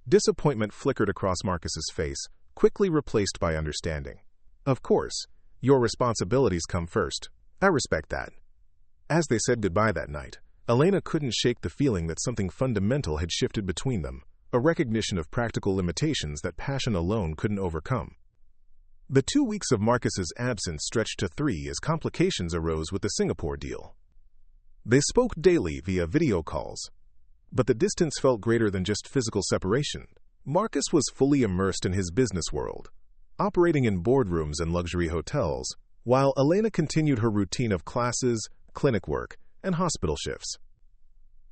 Disappointment flickered across Marcus's face, quickly replaced by understanding. "Of course, your responsibilities come first. I respect that." As they said goodbye that night, Elena couldn't shake the feeling that something fundamental had shifted between them, a recognition of practical limitations that passion alone couldn't overcome. The 2 weeks of Marcus's absence stretched to 3 as complications arose with the Singapore deal. They spoke daily via video calls, but the distance felt greater than just physical separation. Marcus was fully immersed in his business world, operating in boardrooms and luxury hotels, while Elena continued her routine of classes, clinic work, and hospital shifts.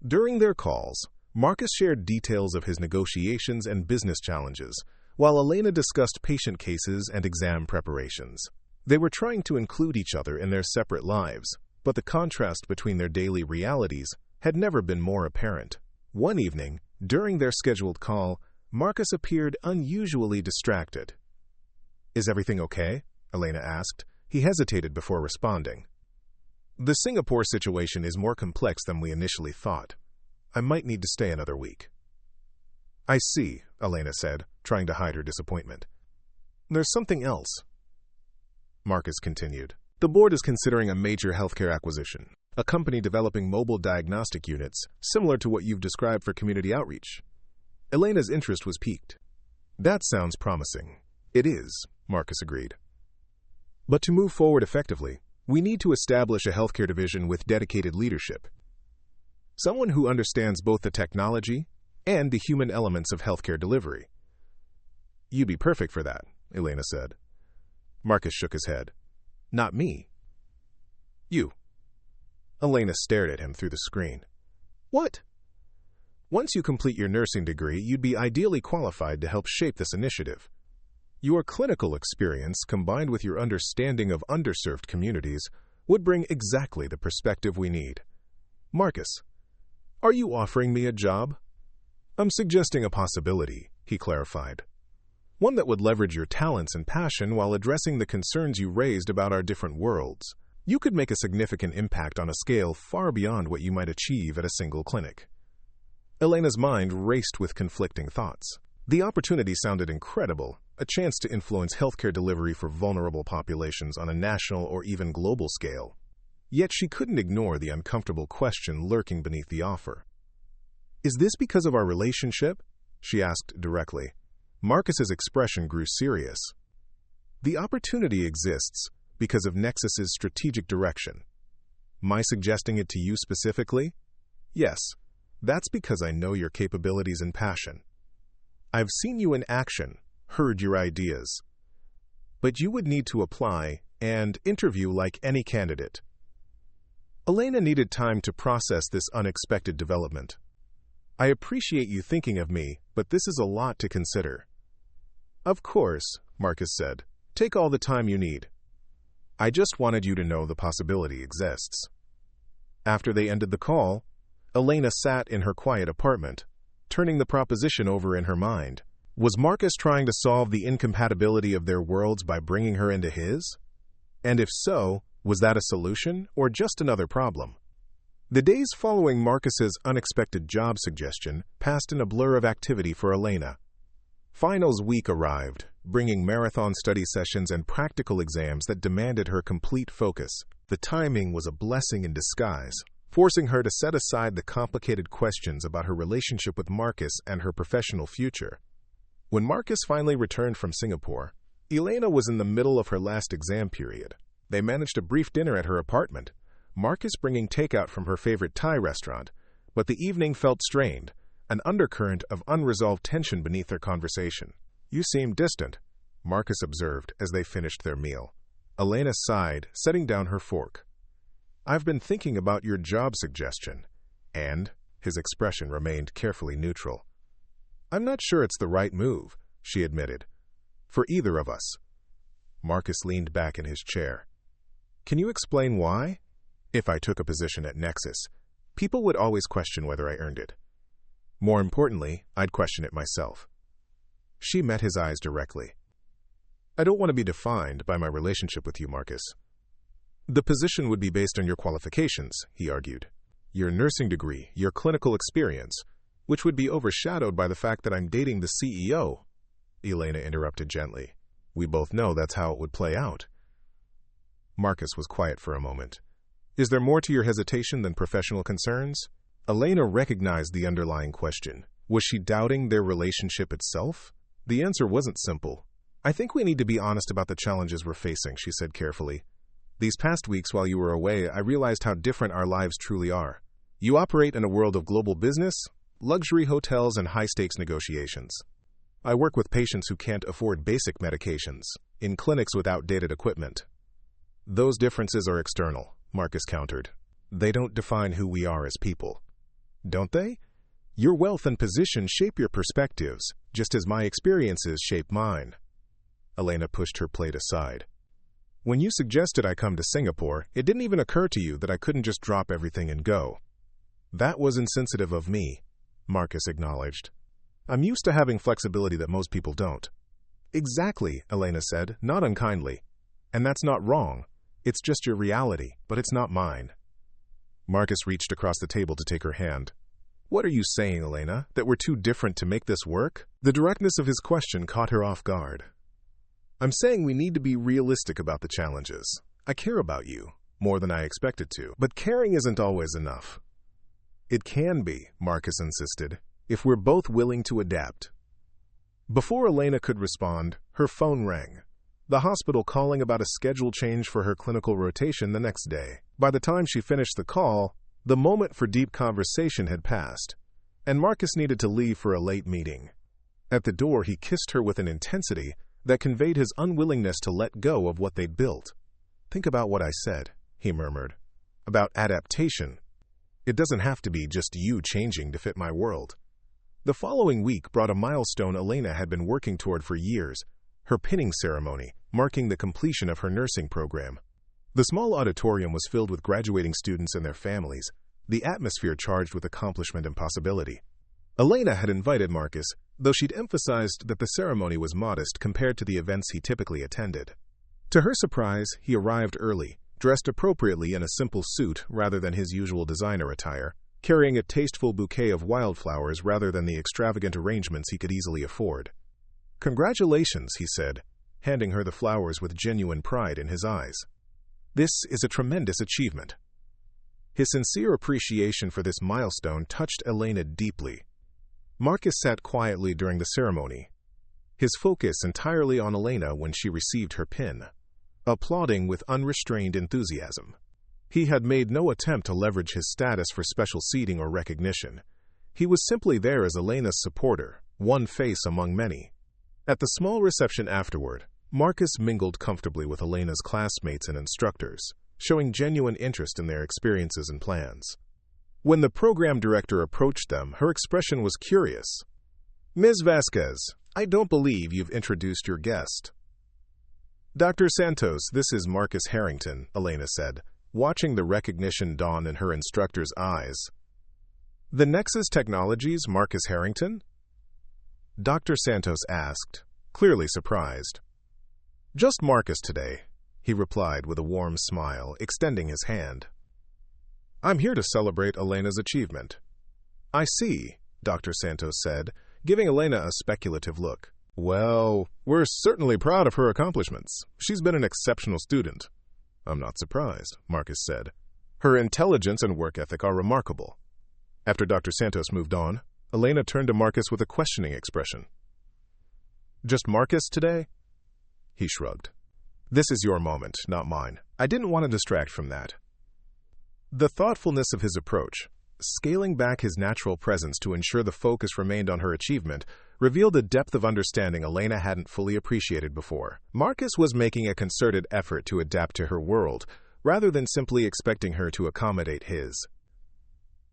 During their calls, Marcus shared details of his negotiations and business challenges, while Elena discussed patient cases and exam preparations. They were trying to include each other in their separate lives, but the contrast between their daily realities had never been more apparent. One evening, during their scheduled call, Marcus appeared unusually distracted. "Is everything okay?" Elena asked. He hesitated before responding. "The Singapore situation is more complex than we initially thought. I might need to stay another week." "I see," Elena said, trying to hide her disappointment. "There's something else," Marcus continued. "The board is considering a major healthcare acquisition, a company developing mobile diagnostic units, similar to what you've described for community outreach." Elena's interest was piqued. "That sounds promising." "It is," Marcus agreed. "But to move forward effectively, we need to establish a healthcare division with dedicated leadership. Someone who understands both the technology and the human elements of healthcare delivery. You'd be perfect for that, Elena said. Marcus shook his head. Not me. You. Elena stared at him through the screen. What? Once you complete your nursing degree, you'd be ideally qualified to help shape this initiative. Your clinical experience, combined with your understanding of underserved communities, would bring exactly the perspective we need. Marcus, are you offering me a job? I'm suggesting a possibility, he clarified. One that would leverage your talents and passion while addressing the concerns you raised about our different worlds. You could make a significant impact on a scale far beyond what you might achieve at a single clinic. Elena's mind raced with conflicting thoughts. The opportunity sounded incredible, a chance to influence healthcare delivery for vulnerable populations on a national or even global scale. Yet she couldn't ignore the uncomfortable question lurking beneath the offer. Is this because of our relationship? She asked directly. Marcus's expression grew serious. The opportunity exists because of Nexus's strategic direction. My suggesting it to you specifically? Yes, that's because I know your capabilities and passion. I've seen you in action, heard your ideas. But you would need to apply and interview like any candidate. Elena needed time to process this unexpected development. I appreciate you thinking of me, but this is a lot to consider. Of course, Marcus said. Take all the time you need. I just wanted you to know the possibility exists. After they ended the call, Elena sat in her quiet apartment, turning the proposition over in her mind. Was Marcus trying to solve the incompatibility of their worlds by bringing her into his? And if so, was that a solution or just another problem? The days following Marcus's unexpected job suggestion passed in a blur of activity for Elena. Finals week arrived, bringing marathon study sessions and practical exams that demanded her complete focus. The timing was a blessing in disguise, forcing her to set aside the complicated questions about her relationship with Marcus and her professional future. When Marcus finally returned from Singapore, Elena was in the middle of her last exam period. They managed a brief dinner at her apartment, Marcus bringing takeout from her favorite Thai restaurant, but the evening felt strained, an undercurrent of unresolved tension beneath their conversation. You seem distant, Marcus observed as they finished their meal. Elena sighed, setting down her fork. I've been thinking about your job suggestion, and his expression remained carefully neutral. I'm not sure it's the right move, she admitted. For either of us. Marcus leaned back in his chair. Can you explain why? If I took a position at Nexus, people would always question whether I earned it. More importantly, I'd question it myself. She met his eyes directly. I don't want to be defined by my relationship with you, Marcus. The position would be based on your qualifications, he argued. Your nursing degree, your clinical experience, which would be overshadowed by the fact that I'm dating the CEO. Elena interrupted gently. We both know that's how it would play out. Marcus was quiet for a moment. Is there more to your hesitation than professional concerns? Elena recognized the underlying question. Was she doubting their relationship itself? The answer wasn't simple. I think we need to be honest about the challenges we're facing, she said carefully. These past weeks while you were away, I realized how different our lives truly are. You operate in a world of global business, luxury hotels, and high-stakes negotiations. I work with patients who can't afford basic medications, in clinics with outdated equipment. Those differences are external, Marcus countered. They don't define who we are as people. Don't they? Your wealth and position shape your perspectives, just as my experiences shape mine. Elena pushed her plate aside. When you suggested I come to Singapore, it didn't even occur to you that I couldn't just drop everything and go. That was insensitive of me, Marcus acknowledged. I'm used to having flexibility that most people don't. Exactly, Elena said, not unkindly. And that's not wrong. It's just your reality, but it's not mine. Marcus reached across the table to take her hand. What are you saying, Elena? That we're too different to make this work? The directness of his question caught her off guard. I'm saying we need to be realistic about the challenges. I care about you, more than I expected to, but caring isn't always enough. It can be, Marcus insisted, if we're both willing to adapt. Before Elena could respond, her phone rang. The hospital calling about a schedule change for her clinical rotation the next day. By the time she finished the call, the moment for deep conversation had passed. and Marcus needed to leave for a late meeting. At the door, he kissed her with an intensity that conveyed his unwillingness to let go of what they'd built. "Think about what I said," he murmured. "About adaptation. It doesn't have to be just you changing to fit my world." The following week brought a milestone Elena had been working toward for years, her pinning ceremony, marking the completion of her nursing program. The small auditorium was filled with graduating students and their families, the atmosphere charged with accomplishment and possibility. Elena had invited Marcus, though she'd emphasized that the ceremony was modest compared to the events he typically attended. To her surprise, he arrived early, dressed appropriately in a simple suit rather than his usual designer attire, carrying a tasteful bouquet of wildflowers rather than the extravagant arrangements he could easily afford. "Congratulations," he said, handing her the flowers with genuine pride in his eyes. "This is a tremendous achievement." His sincere appreciation for this milestone touched Elena deeply. Marcus sat quietly during the ceremony, his focus entirely on Elena when she received her pin, applauding with unrestrained enthusiasm. He had made no attempt to leverage his status for special seating or recognition. He was simply there as Elena's supporter, one face among many. At the small reception afterward, Marcus mingled comfortably with Elena's classmates and instructors, showing genuine interest in their experiences and plans. When the program director approached them, her expression was curious. "Ms. Vasquez, I don't believe you've introduced your guest." "Dr. Santos, this is Marcus Harrington," Elena said, watching the recognition dawn in her instructor's eyes. "The Nexus Technologies, Marcus Harrington?" Dr. Santos asked, clearly surprised. "Just Marcus today," he replied with a warm smile, extending his hand. "I'm here to celebrate Elena's achievement." "I see," Dr. Santos said, giving Elena a speculative look. "Well, we're certainly proud of her accomplishments. She's been an exceptional student." "I'm not surprised," Marcus said. "Her intelligence and work ethic are remarkable." After Dr. Santos moved on, Elena turned to Marcus with a questioning expression. "Just Marcus today?" He shrugged. "This is your moment, not mine. I didn't want to distract from that." The thoughtfulness of his approach, scaling back his natural presence to ensure the focus remained on her achievement, revealed a depth of understanding Elena hadn't fully appreciated before. Marcus was making a concerted effort to adapt to her world, rather than simply expecting her to accommodate his.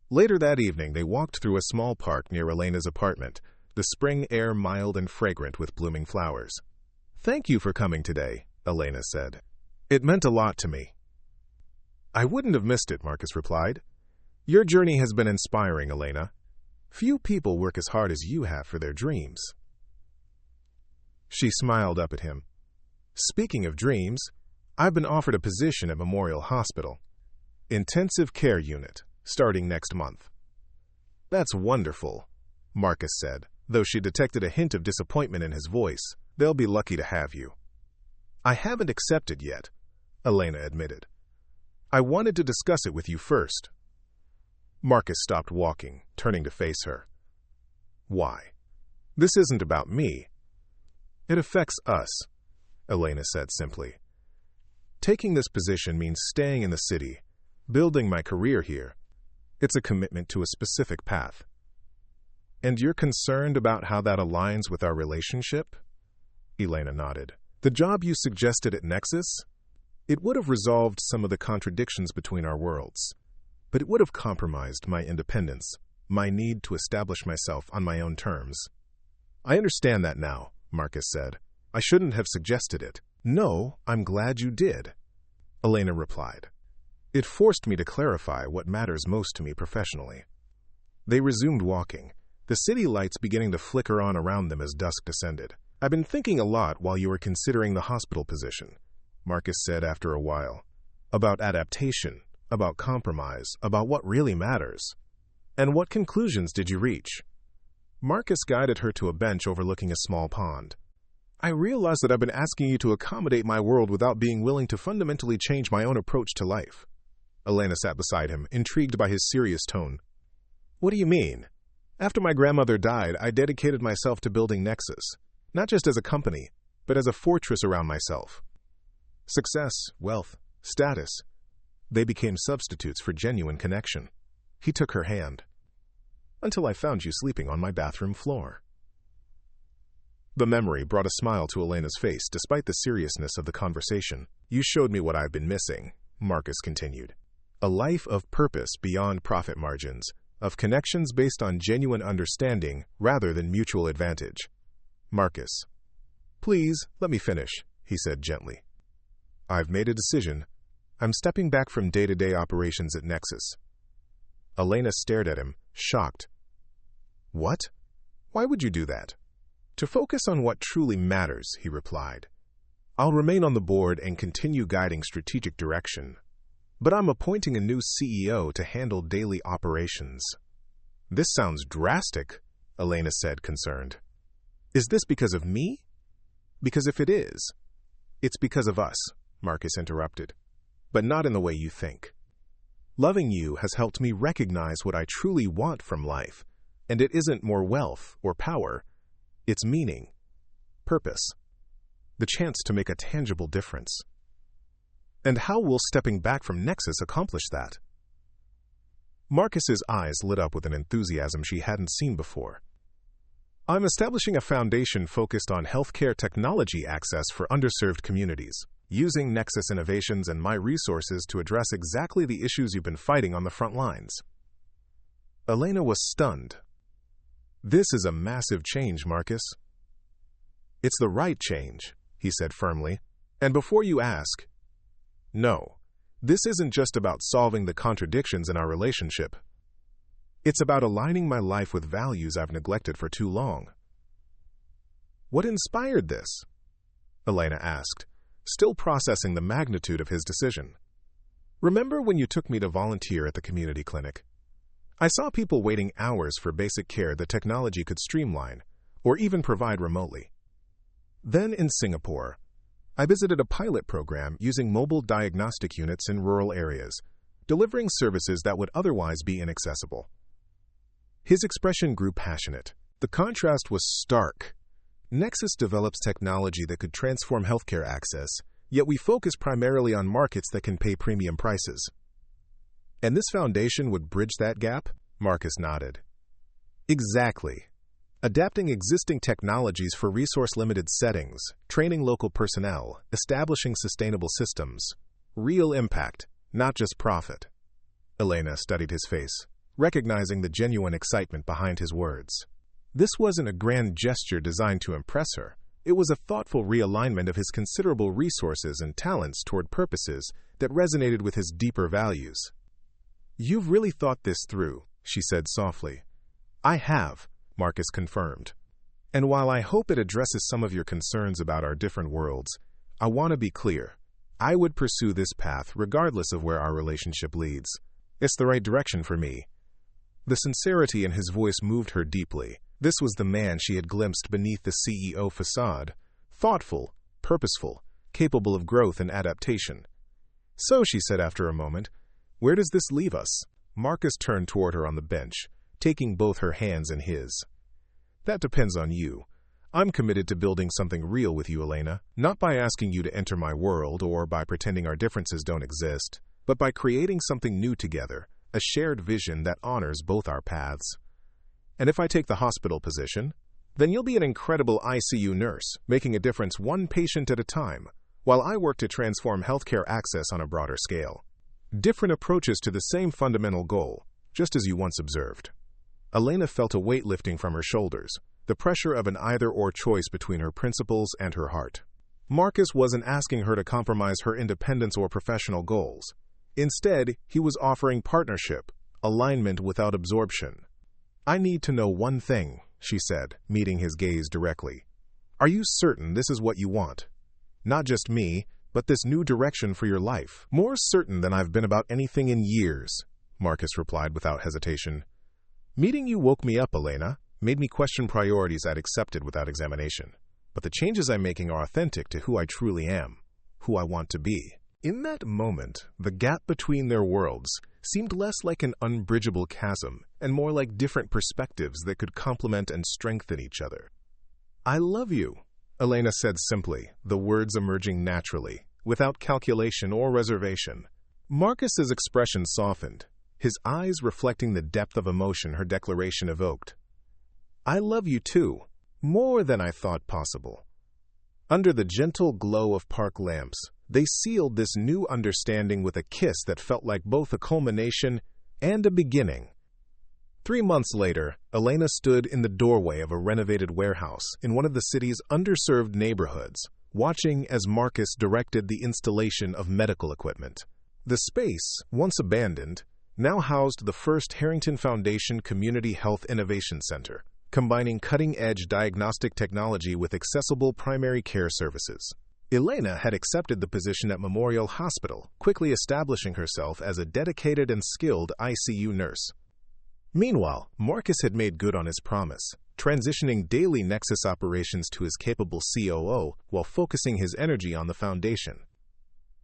Later that evening, they walked through a small park near Elena's apartment, the spring air mild and fragrant with blooming flowers. "Thank you for coming today," Elena said. "It meant a lot to me." "I wouldn't have missed it," Marcus replied. "Your journey has been inspiring, Elena. Few people work as hard as you have for their dreams." She smiled up at him. "Speaking of dreams, I've been offered a position at Memorial Hospital. Intensive care unit, starting next month." "That's wonderful," Marcus said, though she detected a hint of disappointment in his voice. "They'll be lucky to have you." "I haven't accepted yet," Elena admitted. "I wanted to discuss it with you first." Marcus stopped walking, turning to face her. "Why? This isn't about me." "It affects us," Elena said simply. "Taking this position means staying in the city, building my career here. It's a commitment to a specific path." "And you're concerned about how that aligns with our relationship?" Elena nodded. "The job you suggested at Nexus? It would have resolved some of the contradictions between our worlds, but it would have compromised my independence, my need to establish myself on my own terms." "I understand that now," Marcus said. "I shouldn't have suggested it." "No, I'm glad you did," Elena replied. "It forced me to clarify what matters most to me professionally." They resumed walking, the city lights beginning to flicker on around them as dusk descended. "I've been thinking a lot while you were considering the hospital position," Marcus said after a while. "About adaptation, about compromise, about what really matters." "And what conclusions did you reach?" Marcus guided her to a bench overlooking a small pond. "I realize that I've been asking you to accommodate my world without being willing to fundamentally change my own approach to life." Elena sat beside him, intrigued by his serious tone. "What do you mean?" "After my grandmother died, I dedicated myself to building Nexus, not just as a company, but as a fortress around myself. Success, wealth, status, they became substitutes for genuine connection." He took her hand. until I found you sleeping on my bathroom floor." The memory brought a smile to Elena's face despite the seriousness of the conversation. "You showed me what I've been missing," Marcus continued. "A life of purpose beyond profit margins, of connections based on genuine understanding rather than mutual advantage." "Marcus, please let me finish," he said gently. "I've made a decision. I'm stepping back from day-to-day operations at Nexus." Elena stared at him, shocked. "What? Why would you do that?" "To focus on what truly matters," he replied. "I'll remain on the board and continue guiding strategic direction. But I'm appointing a new CEO to handle daily operations." "This sounds drastic," Elena said, concerned. "Is this because of me?" "Because if it is, it's because of us," Marcus interrupted. "But not in the way you think. Loving you has helped me recognize what I truly want from life, and it isn't more wealth or power. It's meaning, purpose, the chance to make a tangible difference." "And how will stepping back from Nexus accomplish that?" Marcus's eyes lit up with an enthusiasm she hadn't seen before. "I'm establishing a foundation focused on healthcare technology access for underserved communities, using Nexus innovations and my resources to address exactly the issues you've been fighting on the front lines." Elena was stunned. "This is a massive change, Marcus." "It's the right change," he said firmly. "And before you ask, no, this isn't just about solving the contradictions in our relationship. It's about aligning my life with values I've neglected for too long." "What inspired this?" Elena asked, still processing the magnitude of his decision. "Remember when you took me to volunteer at the community clinic? I saw people waiting hours for basic care that technology could streamline, or even provide remotely. Then in Singapore, I visited a pilot program using mobile diagnostic units in rural areas, delivering services that would otherwise be inaccessible." His expression grew passionate. The contrast was stark. Nexus develops technology that could transform healthcare access, yet we focus primarily on markets that can pay premium prices. "And this foundation would bridge that gap?" Marcus nodded. "Exactly. Adapting existing technologies for resource-limited settings, training local personnel, establishing sustainable systems. Real impact, not just profit." Elena studied his face, recognizing the genuine excitement behind his words. This wasn't a grand gesture designed to impress her. It was a thoughtful realignment of his considerable resources and talents toward purposes that resonated with his deeper values. "You've really thought this through," she said softly. "I have," Marcus confirmed. "And while I hope it addresses some of your concerns about our different worlds, I want to be clear. I would pursue this path regardless of where our relationship leads. It's the right direction for me." The sincerity in his voice moved her deeply. This was the man she had glimpsed beneath the CEO facade, thoughtful, purposeful, capable of growth and adaptation. "So," she said after a moment, "where does this leave us?" Marcus turned toward her on the bench, taking both her hands in his. "That depends on you. I'm committed to building something real with you, Elena, not by asking you to enter my world or by pretending our differences don't exist, but by creating something new together, a shared vision that honors both our paths. And if I take the hospital position, then you'll be an incredible ICU nurse, making a difference one patient at a time, while I work to transform healthcare access on a broader scale. Different approaches to the same fundamental goal, just as you once observed." Elena felt a weight lifting from her shoulders, the pressure of an either-or choice between her principles and her heart. Marcus wasn't asking her to compromise her independence or professional goals. Instead, he was offering partnership, alignment without absorption. "I need to know one thing," she said, meeting his gaze directly. "Are you certain this is what you want? Not just me, but this new direction for your life." "More certain than I've been about anything in years," Marcus replied without hesitation. "Meeting you woke me up, Elena, made me question priorities I'd accepted without examination. But the changes I'm making are authentic to who I truly am, who I want to be." In that moment, the gap between their worlds seemed less like an unbridgeable chasm and more like different perspectives that could complement and strengthen each other. "I love you," Elena said simply, the words emerging naturally, without calculation or reservation. Marcus's expression softened, his eyes reflecting the depth of emotion her declaration evoked. "I love you too, more than I thought possible." Under the gentle glow of park lamps, they sealed this new understanding with a kiss that felt like both a culmination and a beginning. 3 months later, Elena stood in the doorway of a renovated warehouse in one of the city's underserved neighborhoods, watching as Marcus directed the installation of medical equipment. The space, once abandoned, now housed the first Harrington Foundation Community Health Innovation Center, combining cutting-edge diagnostic technology with accessible primary care services. Elena had accepted the position at Memorial Hospital, quickly establishing herself as a dedicated and skilled ICU nurse. Meanwhile, Marcus had made good on his promise, transitioning daily Nexus operations to his capable COO while focusing his energy on the foundation.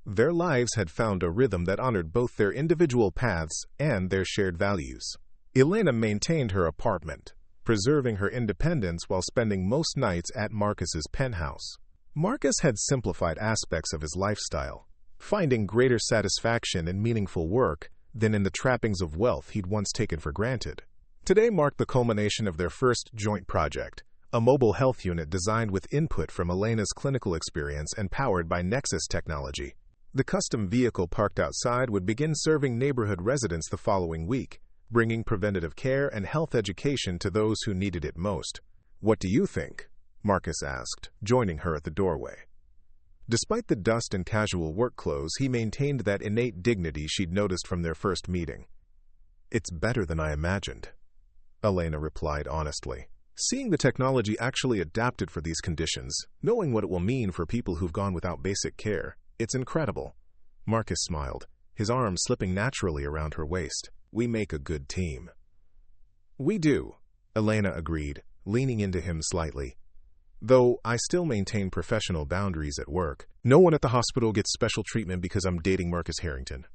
Their lives had found a rhythm that honored both their individual paths and their shared values. Elena maintained her apartment, preserving her independence while spending most nights at Marcus's penthouse. Marcus had simplified aspects of his lifestyle, finding greater satisfaction in meaningful work than in the trappings of wealth he'd once taken for granted. Today marked the culmination of their first joint project, a mobile health unit designed with input from Elena's clinical experience and powered by Nexus Technology. The custom vehicle parked outside would begin serving neighborhood residents the following week, bringing preventative care and health education to those who needed it most. "What do you think?" Marcus asked, joining her at the doorway. Despite the dust and casual work clothes, he maintained that innate dignity she'd noticed from their first meeting. "It's better than I imagined," Elena replied honestly. "Seeing the technology actually adapted for these conditions, knowing what it will mean for people who've gone without basic care, it's incredible." Marcus smiled, his arms slipping naturally around her waist. "We make a good team." "We do," Elena agreed, leaning into him slightly. "Though I still maintain professional boundaries at work. No one at the hospital gets special treatment because I'm dating Marcus Harrington."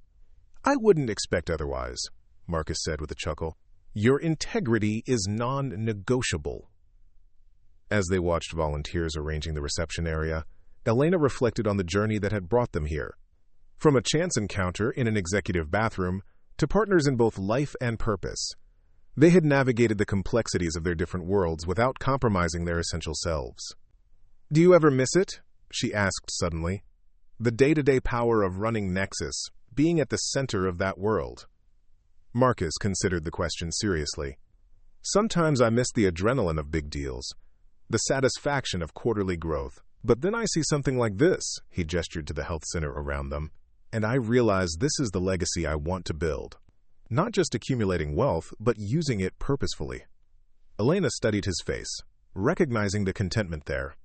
"I wouldn't expect otherwise," Marcus said with a chuckle. "Your integrity is non-negotiable." As they watched volunteers arranging the reception area, Elena reflected on the journey that had brought them here. From a chance encounter in an executive bathroom to partners in both life and purpose, they had navigated the complexities of their different worlds without compromising their essential selves. "Do you ever miss it?" she asked suddenly. "The day-to-day power of running Nexus, being at the center of that world." Marcus considered the question seriously. "Sometimes I miss the adrenaline of big deals, the satisfaction of quarterly growth. But then I see something like this," he gestured to the health center around them, "and I realize this is the legacy I want to build. Not just accumulating wealth, but using it purposefully." Elena studied his face, recognizing the contentment there.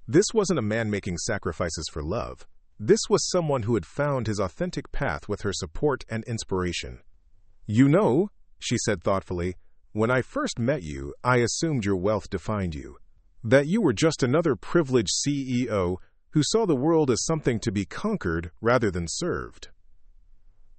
This wasn't a man making sacrifices for love. This was someone who had found his authentic path with her support and inspiration. "You know," she said thoughtfully, "when I first met you, I assumed your wealth defined you. That you were just another privileged CEO who saw the world as something to be conquered rather than served."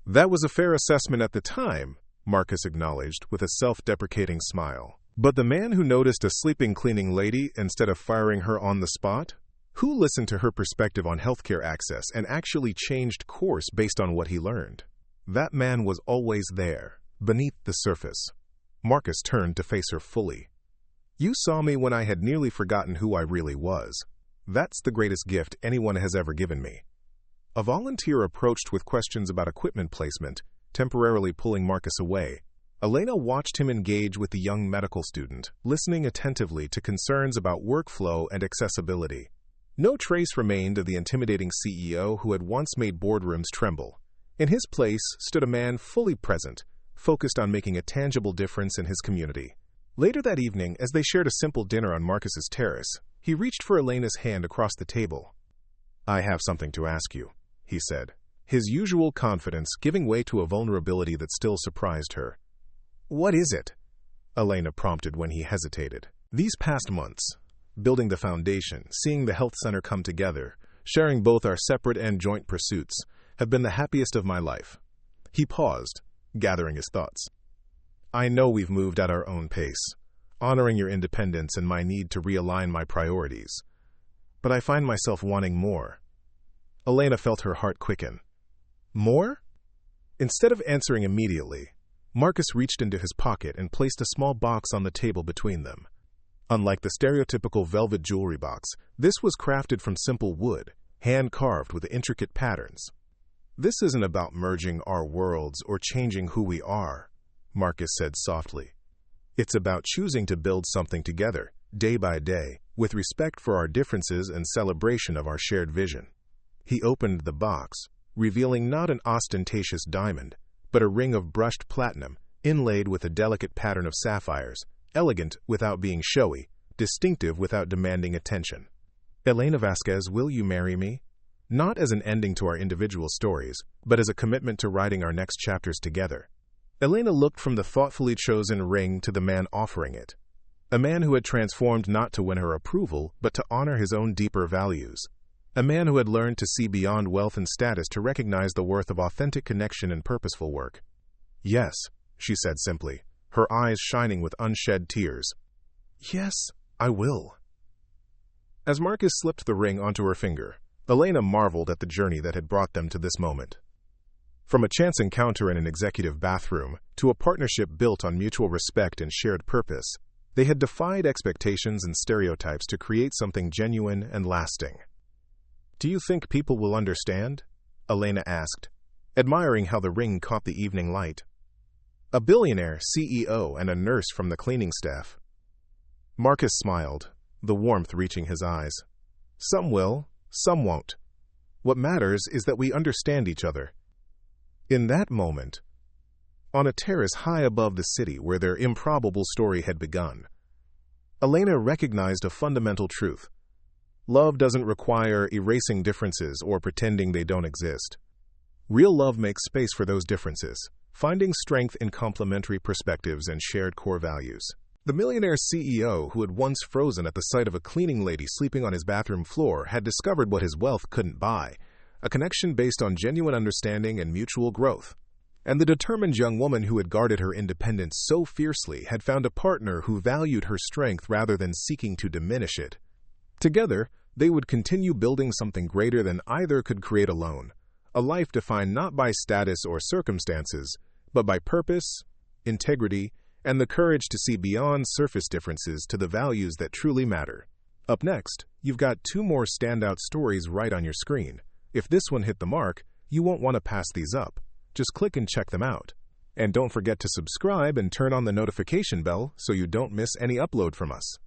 "That was a fair assessment at the time," Marcus acknowledged with a self-deprecating smile. "But the man who noticed a sleeping cleaning lady instead of firing her on the spot? Who listened to her perspective on healthcare access and actually changed course based on what he learned? That man was always there, beneath the surface." Marcus turned to face her fully. "You saw me when I had nearly forgotten who I really was. That's the greatest gift anyone has ever given me." A volunteer approached with questions about equipment placement, temporarily pulling Marcus away. Elena watched him engage with the young medical student, listening attentively to concerns about workflow and accessibility. No trace remained of the intimidating CEO who had once made boardrooms tremble. In his place stood a man fully present, focused on making a tangible difference in his community. Later that evening, as they shared a simple dinner on Marcus's terrace, he reached for Elena's hand across the table. "I have something to ask you," he said, his usual confidence giving way to a vulnerability that still surprised her. "What is it?" Elena prompted when he hesitated. "These past months, building the foundation, seeing the health center come together, sharing both our separate and joint pursuits, have been the happiest of my life." He paused, gathering his thoughts. "I know we've moved at our own pace, honoring your independence and my need to realign my priorities. But I find myself wanting more." Elena felt her heart quicken. "More?" Instead of answering immediately, Marcus reached into his pocket and placed a small box on the table between them. Unlike the stereotypical velvet jewelry box, this was crafted from simple wood, hand-carved with intricate patterns. "This isn't about merging our worlds or changing who we are," Marcus said softly. "It's about choosing to build something together, day by day, with respect for our differences and celebration of our shared vision." He opened the box, revealing not an ostentatious diamond, but a ring of brushed platinum, inlaid with a delicate pattern of sapphires, elegant without being showy, distinctive without demanding attention. "Elena Vasquez, will you marry me? Not as an ending to our individual stories, but as a commitment to writing our next chapters together." Elena looked from the thoughtfully chosen ring to the man offering it. A man who had transformed not to win her approval, but to honor his own deeper values. A man who had learned to see beyond wealth and status to recognize the worth of authentic connection and purposeful work. "Yes," she said simply, her eyes shining with unshed tears. "Yes, I will." As Marcus slipped the ring onto her finger, Elena marveled at the journey that had brought them to this moment. From a chance encounter in an executive bathroom to a partnership built on mutual respect and shared purpose, they had defied expectations and stereotypes to create something genuine and lasting. "Do you think people will understand?" Elena asked, admiring how the ring caught the evening light. "A billionaire CEO and a nurse from the cleaning staff." Marcus smiled, the warmth reaching his eyes. "Some will, some won't. What matters is that we understand each other." In that moment, on a terrace high above the city where their improbable story had begun, Elena recognized a fundamental truth. Love doesn't require erasing differences or pretending they don't exist. Real love makes space for those differences, finding strength in complementary perspectives and shared core values. The millionaire CEO, who had once frozen at the sight of a cleaning lady sleeping on his bathroom floor, had discovered what his wealth couldn't buy, a connection based on genuine understanding and mutual growth. And the determined young woman who had guarded her independence so fiercely had found a partner who valued her strength rather than seeking to diminish it. Together, they would continue building something greater than either could create alone, a life defined not by status or circumstances, but by purpose, integrity, and the courage to see beyond surface differences to the values that truly matter. Up next, you've got 2 more standout stories right on your screen. If this one hit the mark, you won't want to pass these up. Just click and check them out. And don't forget to subscribe and turn on the notification bell so you don't miss any upload from us.